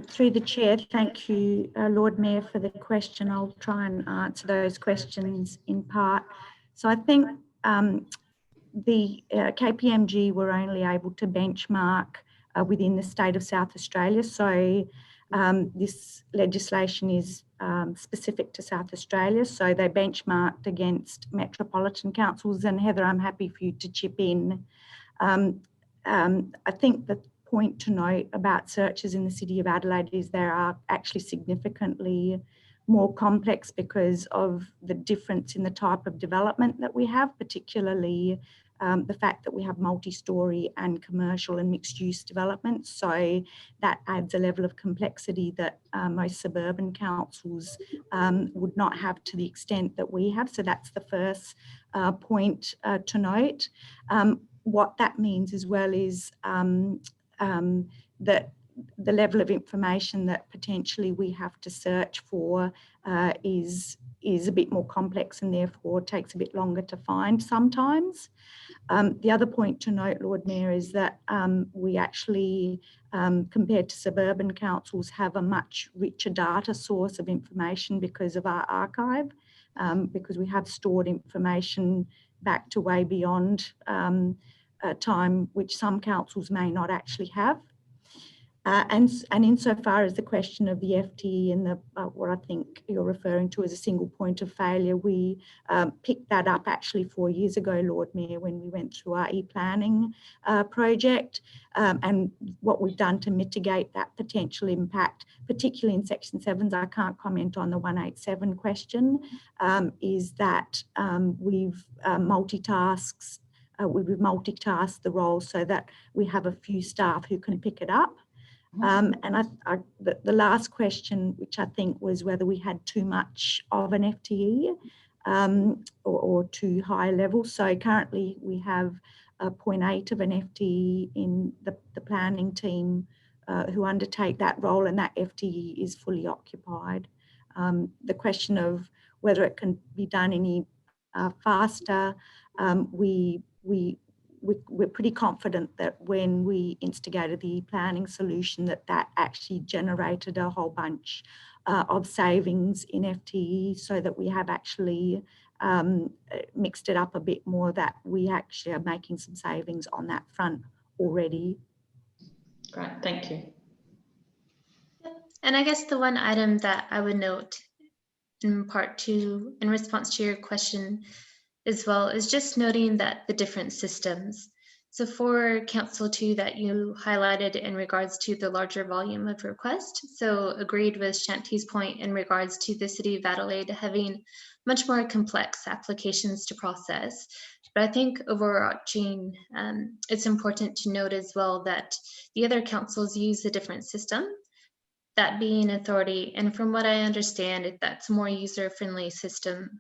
Through the chair, thank you, Lord Mayor, for the question. I'll try and answer those questions in part. So I think the KPMG were only able to benchmark within the state of South Australia. So this legislation is specific to South Australia. So they benchmarked against metropolitan councils. And Heather, I'm happy for you to chip in. I think the point to note about searches in the City of Adelaide is they are actually significantly more complex because of the difference in the type of development that we have, particularly the fact that we have multi-storey and commercial and mixed-use development. So that adds a level of complexity that most suburban councils would not have to the extent that we have. So that's the first point to note. What that means as well is that the level of information that potentially we have to search for is a bit more complex and therefore takes a bit longer to find sometimes. The other point to note, Lord Mayor, is that we actually, compared to suburban councils, have a much richer data source of information because of our archive, because we have stored information back to way beyond time, which some councils may not actually have. And insofar as the question of the FTE and the what I think you're referring to as a single point of failure, we picked that up actually 4 years ago, Lord Mayor, when we went through our e-planning project. And what we've done to mitigate that potential impact, particularly in Section 7s, I can't comment on the 187 question, is that we've multitasked the role so that we have a few staff who can pick it up. And the last question, which I think was whether we had too much of an FTE or too high a level. So currently we have 0.8 of an FTE in the planning team who undertake that role, and that FTE is fully occupied. The question of whether it can be done any faster, we're pretty confident that when we instigated the planning solution that actually generated a whole bunch of savings in FTE, so that we have actually mixed it up a bit more, that we actually are making some savings on that front already. Great, thank you. And I guess the one item that I would note in part two, in response to your question as well, is just noting that the different systems. So for Council 2 that you highlighted in regards to the larger volume of requests, so agreed with Shanti's point in regards to the City of Adelaide having much more complex applications to process. But I think overarching, it's important to note as well that the other councils use a different system, that being Authority. And from what I understand, that's a more user-friendly system.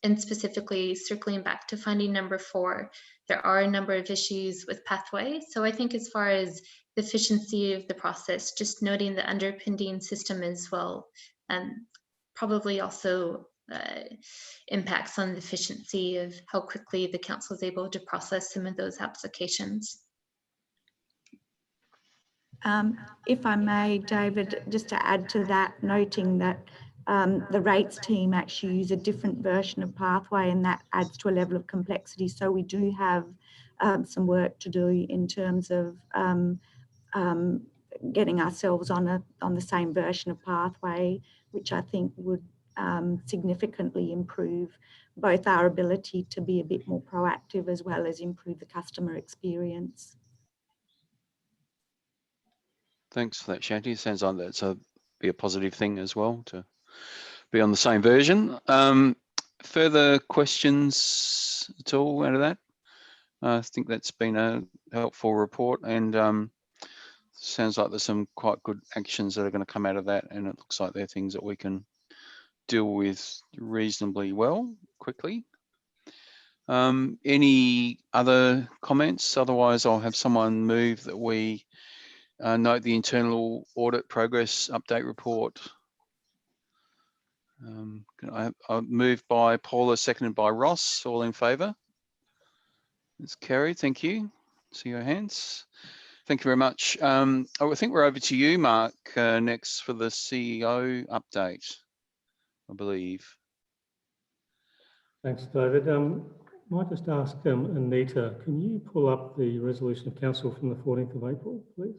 And specifically circling back to finding number 4, there are a number of issues with pathway. So I think as far as the efficiency of the process, just noting the underpinning system as well, probably also impacts on the efficiency of how quickly the council is able to process some of those applications. If I may, David, just to add to that, noting that the rates team actually use a different version of Pathway, and that adds to a level of complexity. So we do have some work to do in terms of getting ourselves on the same version of Pathway, which I think would significantly improve both our ability to be a bit more proactive as well as improve the customer experience. Thanks for that, Shanti. Sounds like that's be a positive thing as well to be on the same version. Further questions at all out of that? I think that's been a helpful report, and sounds like there's some quite good actions that are going to come out of that, and it looks like they're things that we can deal with reasonably well, quickly. Any other comments? Otherwise, I'll have someone move that we note the internal audit progress update report. I'll move by Paula, seconded by Ross. All in favour? It's carried. Thank you. See your hands. Thank you very much. I think we're over to you, Mark, next for the CEO update, I believe. Thanks, David. Might just ask Anita, can you pull up the resolution of council from the 14th of April, please?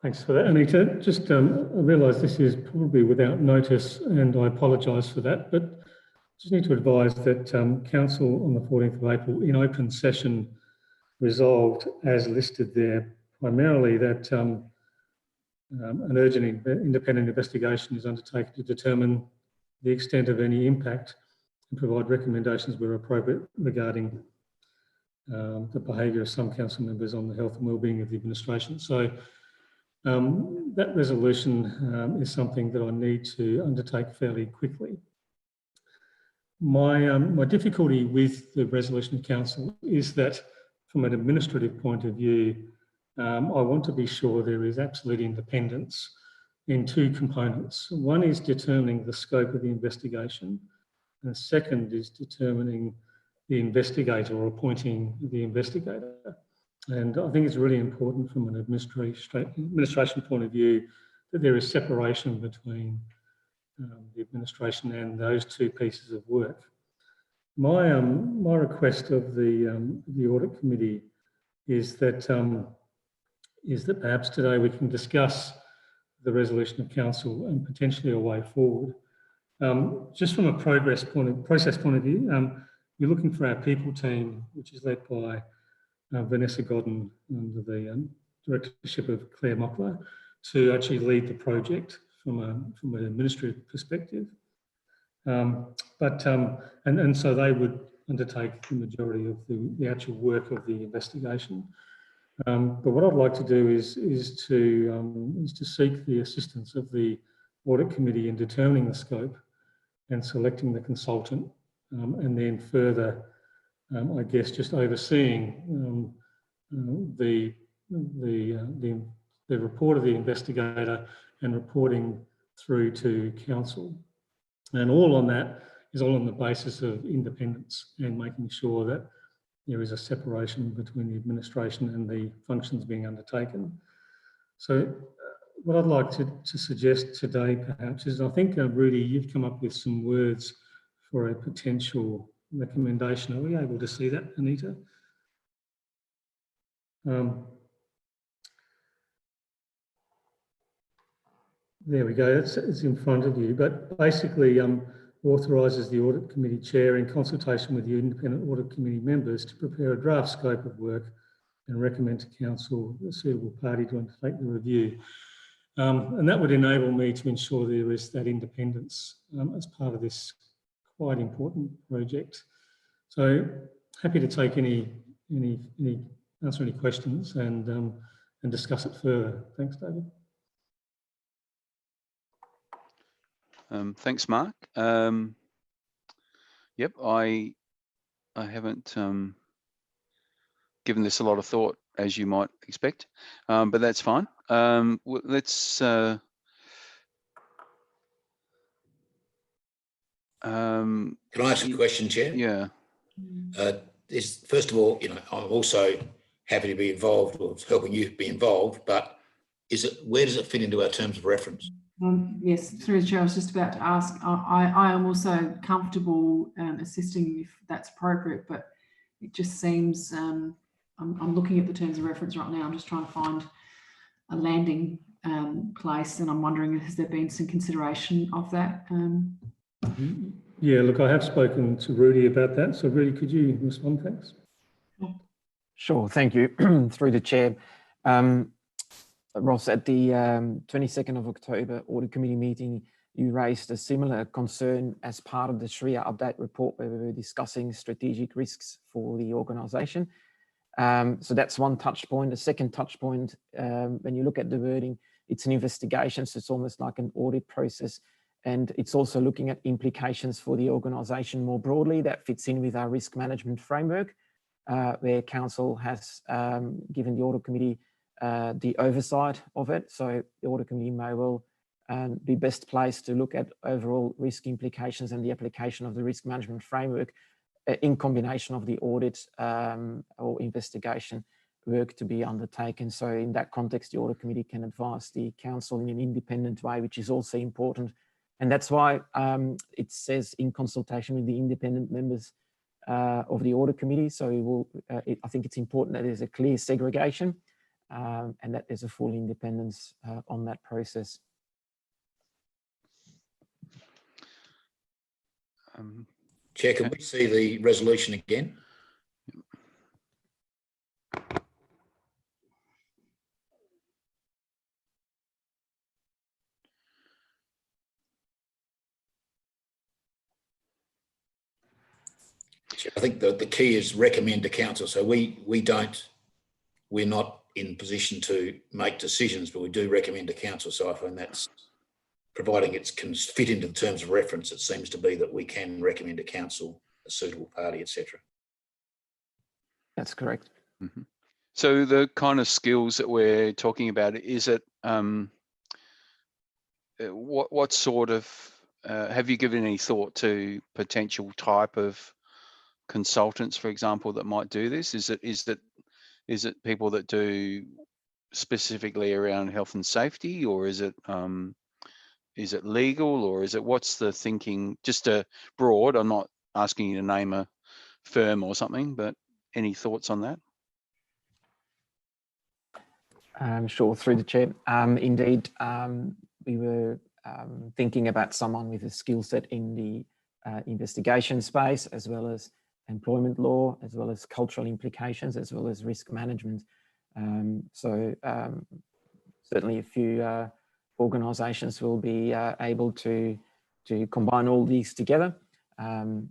Thanks for that, Anita. Just I realise this is probably without notice and I apologise for that, but just need to advise that Council on the 14th of April in open session resolved as listed there, primarily that an urgent independent investigation is undertaken to determine the extent of any impact and provide recommendations where appropriate regarding the behaviour of some council members on the health and wellbeing of the administration. So that resolution is something that I need to undertake fairly quickly. My difficulty with the resolution of council is that from an administrative point of view, I want to be sure there is absolute independence in two components. One is determining the scope of the investigation, and the second is determining the investigator or appointing the investigator. And I think it's really important from an administration point of view that there is separation between the administration and those two pieces of work. My request of the audit committee is that perhaps today we can discuss the resolution of council and potentially a way forward. Just from a process point of view, we're looking for our people team, which is led by Vanessa Godden under the directorship of Claire Mockler, to actually lead the project from an administrative perspective. And so they would undertake the majority of the actual work of the investigation. But what I'd like to do is to seek the assistance of the audit committee in determining the scope and selecting the consultant, and then further, I guess, just overseeing the report of the investigator and reporting through to council. And all on that is all on the basis of independence and making sure that there is a separation between the administration and the functions being undertaken. So what I'd like to suggest today perhaps is, I think Rudy, you've come up with some words for a potential recommendation. Are we able to see that, Anita? There we go, it's in front of you, but basically authorises the audit committee chair in consultation with the independent audit committee members to prepare a draft scope of work and recommend to council a suitable party to undertake the review. And that would enable me to ensure there is that independence as part of this quite important project. So happy to take answer any questions and discuss it further. Thanks, David. Thanks, Mark. Yep, I haven't given this a lot of thought, as you might expect, but that's fine. Let's can I ask a question, Chair? Yeah. First of all, I'm also happy to be involved, or helping you be involved, but where does it fit into our terms of reference? Yes, through the chair, I was just about to ask. I am also comfortable assisting if that's appropriate, but it just seems I'm looking at the terms of reference right now. I'm just trying to find a landing place, and I'm wondering, has there been some consideration of that? Yeah, look, I have spoken to Rudy about that. So Rudy, could you respond, thanks? Sure, thank you. Through the chair. Ross, at the 22nd of October Audit Committee meeting, you raised a similar concern as part of the SRIA update report where we were discussing strategic risks for the organisation. So that's one touch point. The second touch point, when you look at the wording, it's an investigation, so it's almost like an audit process. And it's also looking at implications for the organisation more broadly. That fits in with our risk management framework. where council has given the audit committee the oversight of it. So the audit committee may well be best placed to look at overall risk implications and the application of the risk management framework in combination of the audit or investigation work to be undertaken. So in that context, the audit committee can advise the council in an independent way, which is also important. And that's why it says in consultation with the independent members of the audit committee. So we will, I think it's important that there's a clear segregation and that there's a full independence on that process. Chair, can we see the resolution again? I think the key is recommend to council. So we're not in position to make decisions, but we do recommend to council. So I find that's, providing it can fit into the terms of reference, it seems to be that we can recommend to council a suitable party, etc. That's correct. Mm-hmm. So the kind of skills that we're talking about, is it what sort of have you given any thought to potential type of consultants, for example, that might do this? Is it people that do specifically around health and safety, or is it legal, or is it, what's the thinking? Just a broad, I'm not asking you to name a firm or something, but any thoughts on that? Sure, through the chair. Indeed, we were thinking about someone with a skill set in the investigation space, as well as employment law, as well as cultural implications, as well as risk management. Certainly a few organisations will be able to combine all these together. And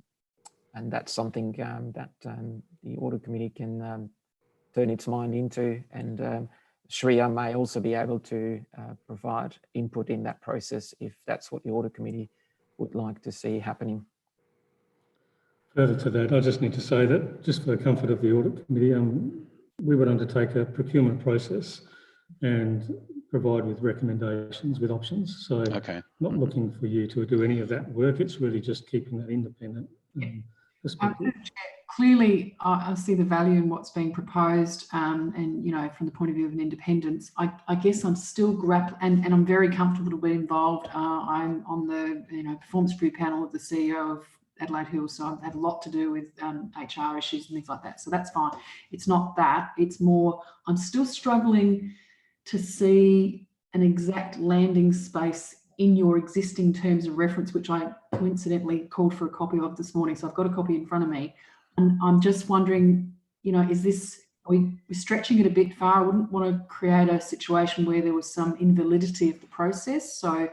that's something that the audit committee can turn its mind into, and Shreya may also be able to provide input in that process if that's what the audit committee would like to see happening. Further to that, I just need to say that, just for the comfort of the audit committee, we would undertake a procurement process and provide with recommendations, with options. So not looking for you to do any of that work. It's really just keeping that independent perspective. Clearly, I see the value in what's being proposed, and you know, from the point of view of an independence, I guess I'm still grappling, and I'm very comfortable to be involved. I'm on the performance review panel of the CEO of Adelaide Hills, so I've had a lot to do with HR issues and things like that. So that's fine. It's not that. It's more, I'm still struggling to see an exact landing space in your existing terms of reference, which I coincidentally called for a copy of this morning. So I've got a copy in front of me. And I'm just wondering, is this, we're stretching it a bit far? I wouldn't want to create a situation where there was some invalidity of the process. So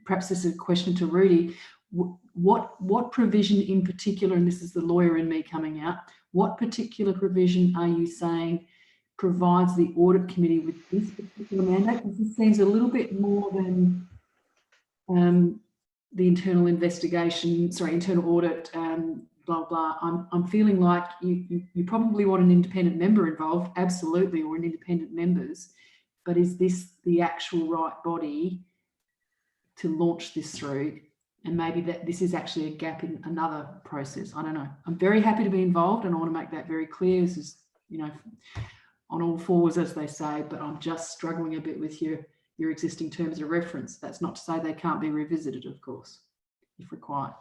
perhaps this is a question to Rudy. What provision in particular, and this is the lawyer in me coming out, what particular provision are you saying provides the audit committee with this particular mandate? Because this seems a little bit more than the internal investigation, internal audit, blah, blah. I'm feeling like you probably want an independent member involved, absolutely, or an independent members, but is this the actual right body to launch this through? And maybe that this is actually a gap in another process. I don't know. I'm very happy to be involved, and I want to make that very clear. This is, on all fours, as they say, but I'm just struggling a bit with your existing terms of reference. That's not to say they can't be revisited, of course, if required.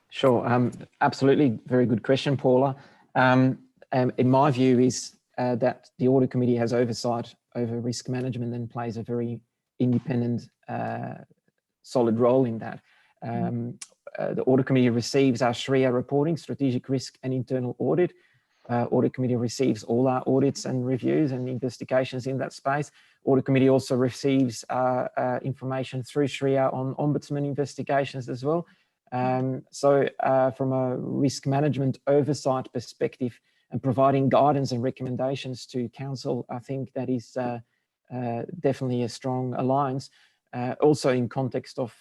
Sure, absolutely. Very good question, Paula. In my view is that the audit committee has oversight over risk management and plays a very independent, solid role in that. The audit committee receives our SRIA reporting, strategic risk and internal audit. Audit committee receives all our audits and reviews and investigations in that space. Audit committee also receives information through SRIA on ombudsman investigations as well. So from a risk management oversight perspective and providing guidance and recommendations to council, I think that is definitely a strong alliance. Also in context of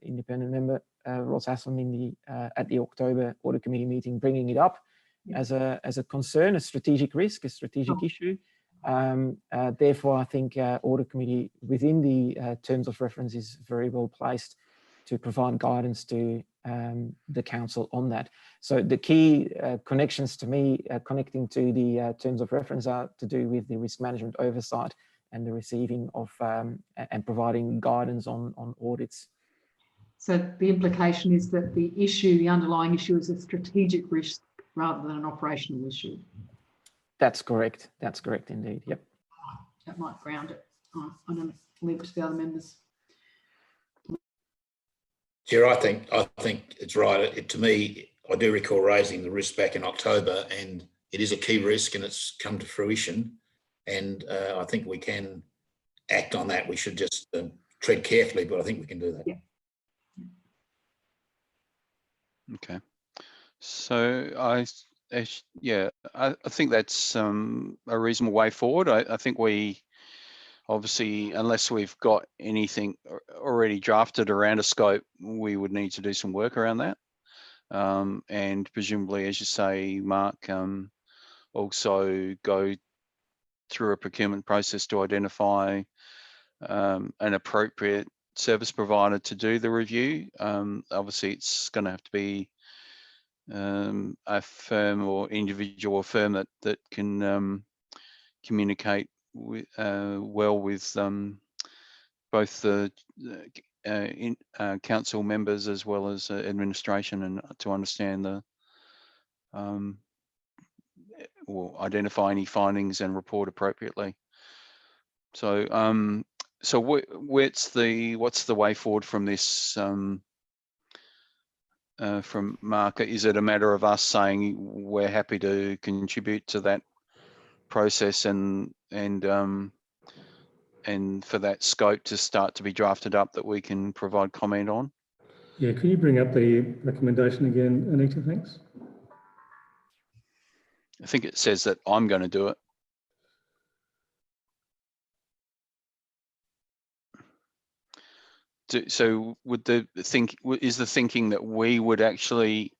independent member Ross Haslam in the at the October Audit Committee meeting, bringing it up as a concern, a strategic risk, a strategic issue. Therefore, I think Audit Committee within the terms of reference is very well placed to provide guidance to the council on that. So the key connections to me, connecting to the terms of reference, are to do with the risk management oversight and the receiving of and providing guidance on audits. So the implication is that the issue, the underlying issue, is a strategic risk rather than an operational issue. That's correct. That's correct indeed. Yep. That might ground it. I don't leave it to the other members. Chair, I think it's right. To me, I do recall raising the risk back in October, and it is a key risk, and it's come to fruition. And I think we can act on that. We should just tread carefully, but I think we can do that. Yeah. Okay. So I think that's a reasonable way forward. I think we obviously, unless we've got anything already drafted around a scope, we would need to do some work around that. And presumably, as you say, Mark, also go through a procurement process to identify an appropriate service provider to do the review. Obviously, it's going to have to be a firm or individual firm that can communicate well with both the council members as well as administration, and to understand the or identify any findings and report appropriately. So what's the way forward from this? From Mark, is it a matter of us saying we're happy to contribute to that process and for that scope to start to be drafted up that we can provide comment on? Yeah, can you bring up the recommendation again, Anita? Thanks. I think it says that I'm going to do it. So would is the thinking that we would actually,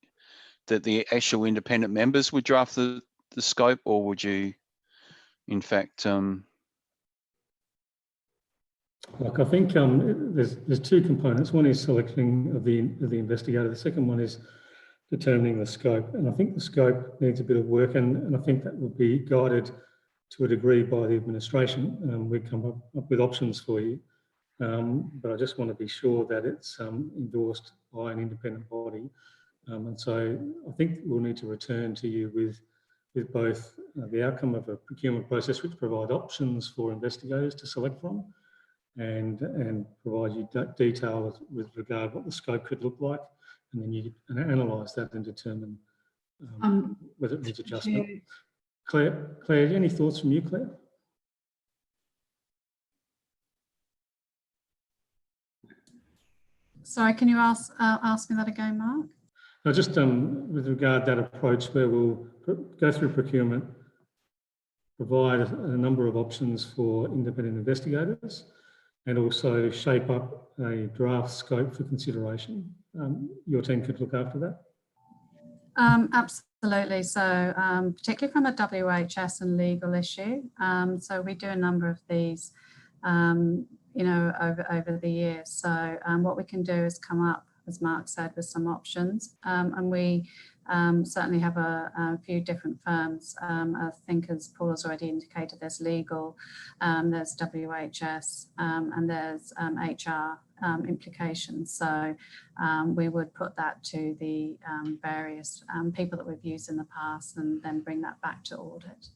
that the actual independent members would draft the scope, or would you in fact Like, I think there's two components. One is selecting of the investigator. The second one is determining the scope. And I think the scope needs a bit of work, and I think that would be guided to a degree by the administration. We come up with options for you, but I just want to be sure that it's endorsed by an independent body. And so I think we'll need to return to you with both the outcome of a procurement process which provide options for investigators to select from, and provide you detail with regard what the scope could look like, and then you analyse that and determine whether it needs adjustment. Claire, any thoughts from you, Claire? Sorry, can you ask me that again, Mark? No, just with regard to that approach where we'll go through procurement, provide a number of options for independent investigators, and also shape up a draft scope for consideration. Your team could look after that? Absolutely. So particularly from a WHS and legal issue. So we do a number of these, over the years. So what we can do is come up, as Mark said, with some options. And we certainly have a few different firms. I think, as Paul has already indicated, there's legal, there's WHS, and there's HR implications. So we would put that to the various people that we've used in the past, and then bring that back to audit.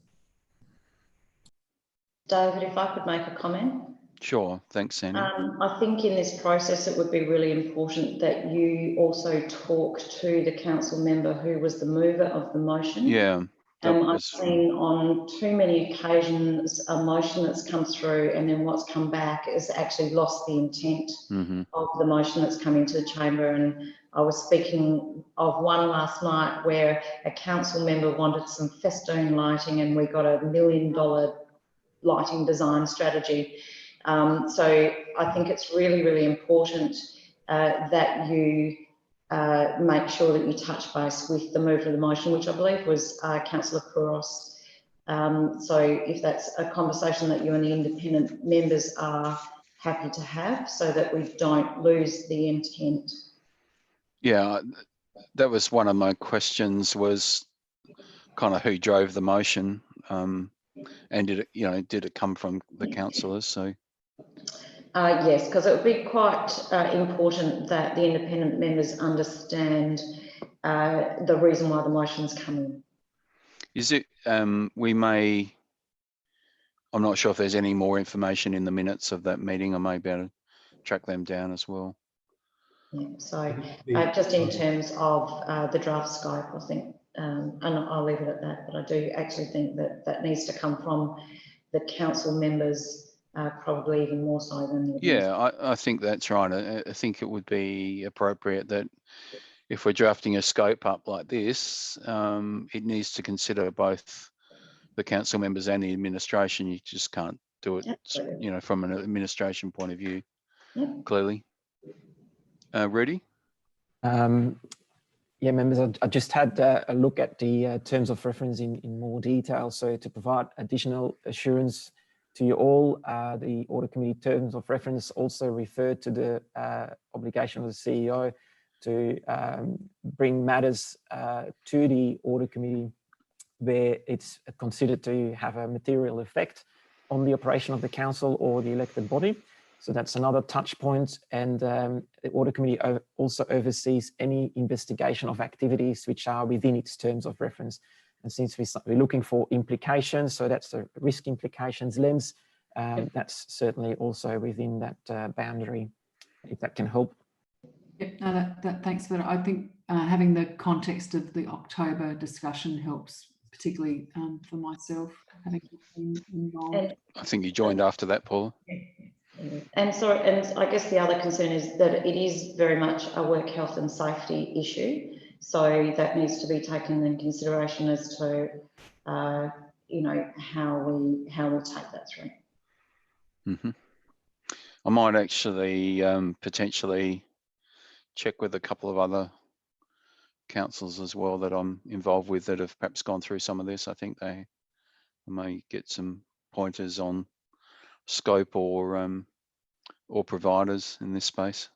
David, if I could make a comment. Sure, thanks, Sandy. I think in this process it would be really important that you also talk to the council member who was the mover of the motion. Yeah. I've seen on too many occasions a motion that's come through, and then what's come back is actually lost the intent of the motion that's come into the chamber. And I was speaking of one last night where a council member wanted some festoon lighting, and we got $1 million lighting design strategy. So I think it's really, really important that you make sure that you touch base with the mover of the motion, which I believe was Councillor Kouros. So if that's a conversation that you and the independent members are happy to have, so that we don't lose the intent. Yeah, that was one of my questions, was kind of who drove the motion, and did it come from the councillors? So yes, because it would be quite important that the independent members understand the reason why the motion's come in. is it, I'm not sure if there's any more information in the minutes of that meeting. I may be able to track them down as well. Yeah, so just in terms of the draft scope, I think, and I'll leave it at that, but I do actually think that that needs to come from the council members, probably even more so than the Yeah, I think that's right. I think it would be appropriate that if we're drafting a scope up like this, it needs to consider both the council members and the administration. You just can't do it, from an administration point of view, clearly. Rudy? Yeah, members, I just had a look at the terms of reference in more detail. So to provide additional assurance to you all, the Audit Committee terms of reference also referred to the obligation of the CEO to bring matters to the Audit Committee where it's considered to have a material effect on the operation of the council or the elected body. So that's another touch point. And the Audit Committee also oversees any investigation of activities which are within its terms of reference. And since we're looking for implications, so that's the risk implications lens, that's certainly also within that boundary, if that can help. Yep, no, thanks for that. I think having the context of the October discussion helps, particularly for myself, having been involved. I think you joined after that, Paula. And sorry, and I guess the other concern is that it is very much a work health and safety issue. So that needs to be taken in consideration as to, how we take that through. Mm-hmm. I might actually potentially check with a couple of other councils as well that I'm involved with that have perhaps gone through some of this. I think they may get some pointers on scope or providers in this space.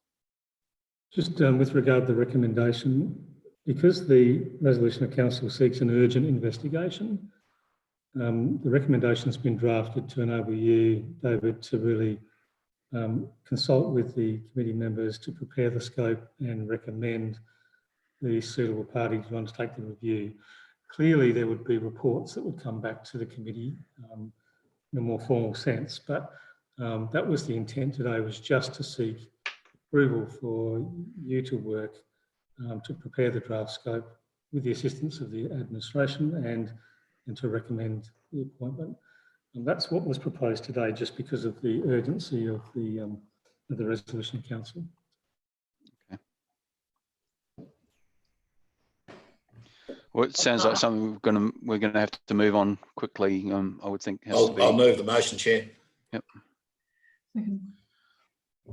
Just with regard to the recommendation, because the resolution of council seeks an urgent investigation, the recommendation's been drafted to enable you, David, to really consult with the committee members to prepare the scope and recommend the suitable party to undertake the review. Clearly, there would be reports that would come back to the committee in a more formal sense, but that was the intent today, was just to seek approval for you to work to prepare the draft scope with the assistance of the administration and to recommend the appointment. And that's what was proposed today, just because of the urgency of the resolution of council. Okay. Well, it sounds like something we're gonna have to move on quickly. I would think. I'll move the motion, Chair. Yep.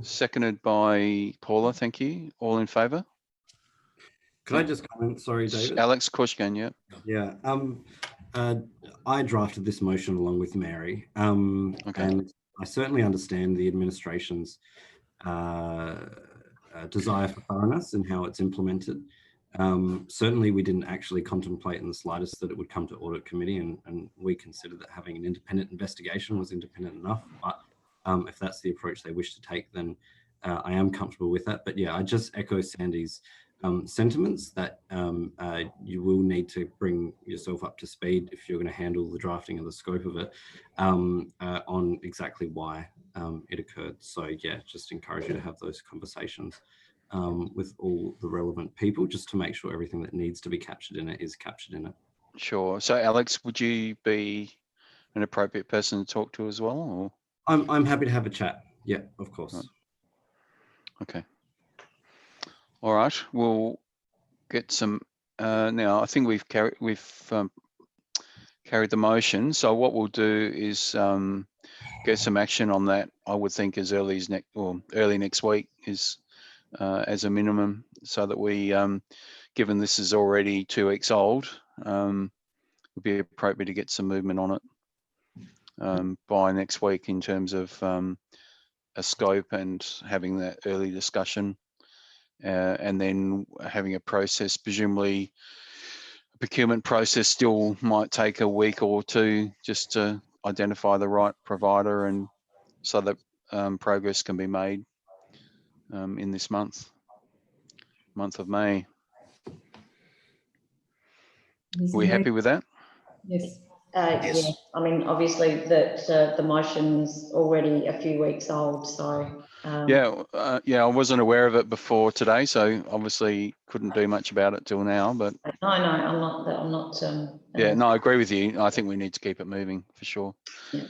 Seconded by Paula. Thank you. All in favour? Could I just comment? Sorry, David. Alex Kushgan, yeah. Yeah. I drafted this motion along with Mary, Okay. and I certainly understand the administration's desire for thoroughness and how it's implemented. Certainly, we didn't actually contemplate in the slightest that it would come to Audit Committee, and we considered that having an independent investigation was independent enough. But if that's the approach they wish to take, then I am comfortable with that. But yeah, I just echo Sandy's sentiments that you will need to bring yourself up to speed if you're going to handle the drafting of the scope of it on exactly why it occurred. So yeah, just encourage you to have those conversations with all the relevant people, just to make sure everything that needs to be captured in it is captured in it. Sure. So Alex, would you be an appropriate person to talk to as well? Or? I'm happy to have a chat. Yeah, of course. Right. Okay. All right. We'll get some. Now, I think we've carried the motion. So what we'll do is get some action on that. I would think as early as early next week is as a minimum, so that we, given this is already 2 weeks old, would be appropriate to get some movement on it by next week in terms of a scope and having that early discussion, and then having a process. Presumably, a procurement process still might take a week or 2 just to identify the right provider, and so that progress can be made in this month of May. Are we happy with that? Yes. Yeah, I mean, obviously that the motion's already a few weeks old, so. Yeah, I wasn't aware of it before today, so obviously couldn't do much about it till now. But no, I'm not. Yeah, no, I agree with you. I think we need to keep it moving for sure. Yeah.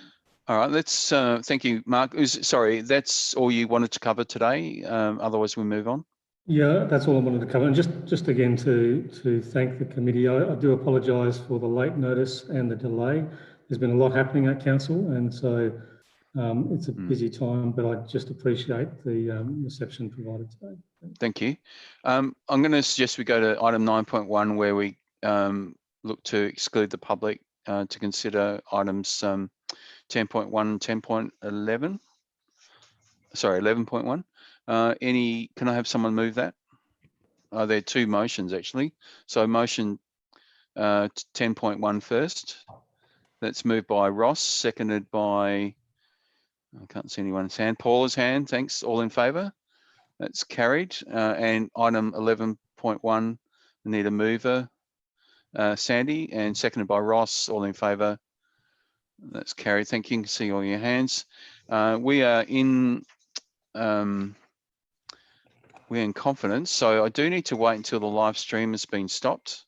All right, let's. Thank you, Mark. Sorry, that's all you wanted to cover today. Otherwise, we move on. Yeah, that's all I wanted to cover. And just again to thank the committee. I do apologise for the late notice and the delay. There's been a lot happening at council, and so it's a busy time. But I just appreciate the reception provided today. Thank you. I'm going to suggest we go to item 9.1, where we look to exclude the public to consider items 10.1 and 10.11. Sorry, 11.1. Can I have someone move that? There are 2 motions actually. So motion 10.1 first. That's moved by Ross, seconded by, I can't see anyone's hand. Paula's hand, thanks. All in favour? That's carried. And item 11.1, we need a mover, Sandy, and seconded by Ross. All in favour? That's carried. Thank you. You can see all your hands. We are in confidence, so I do need to wait until the live stream has been stopped.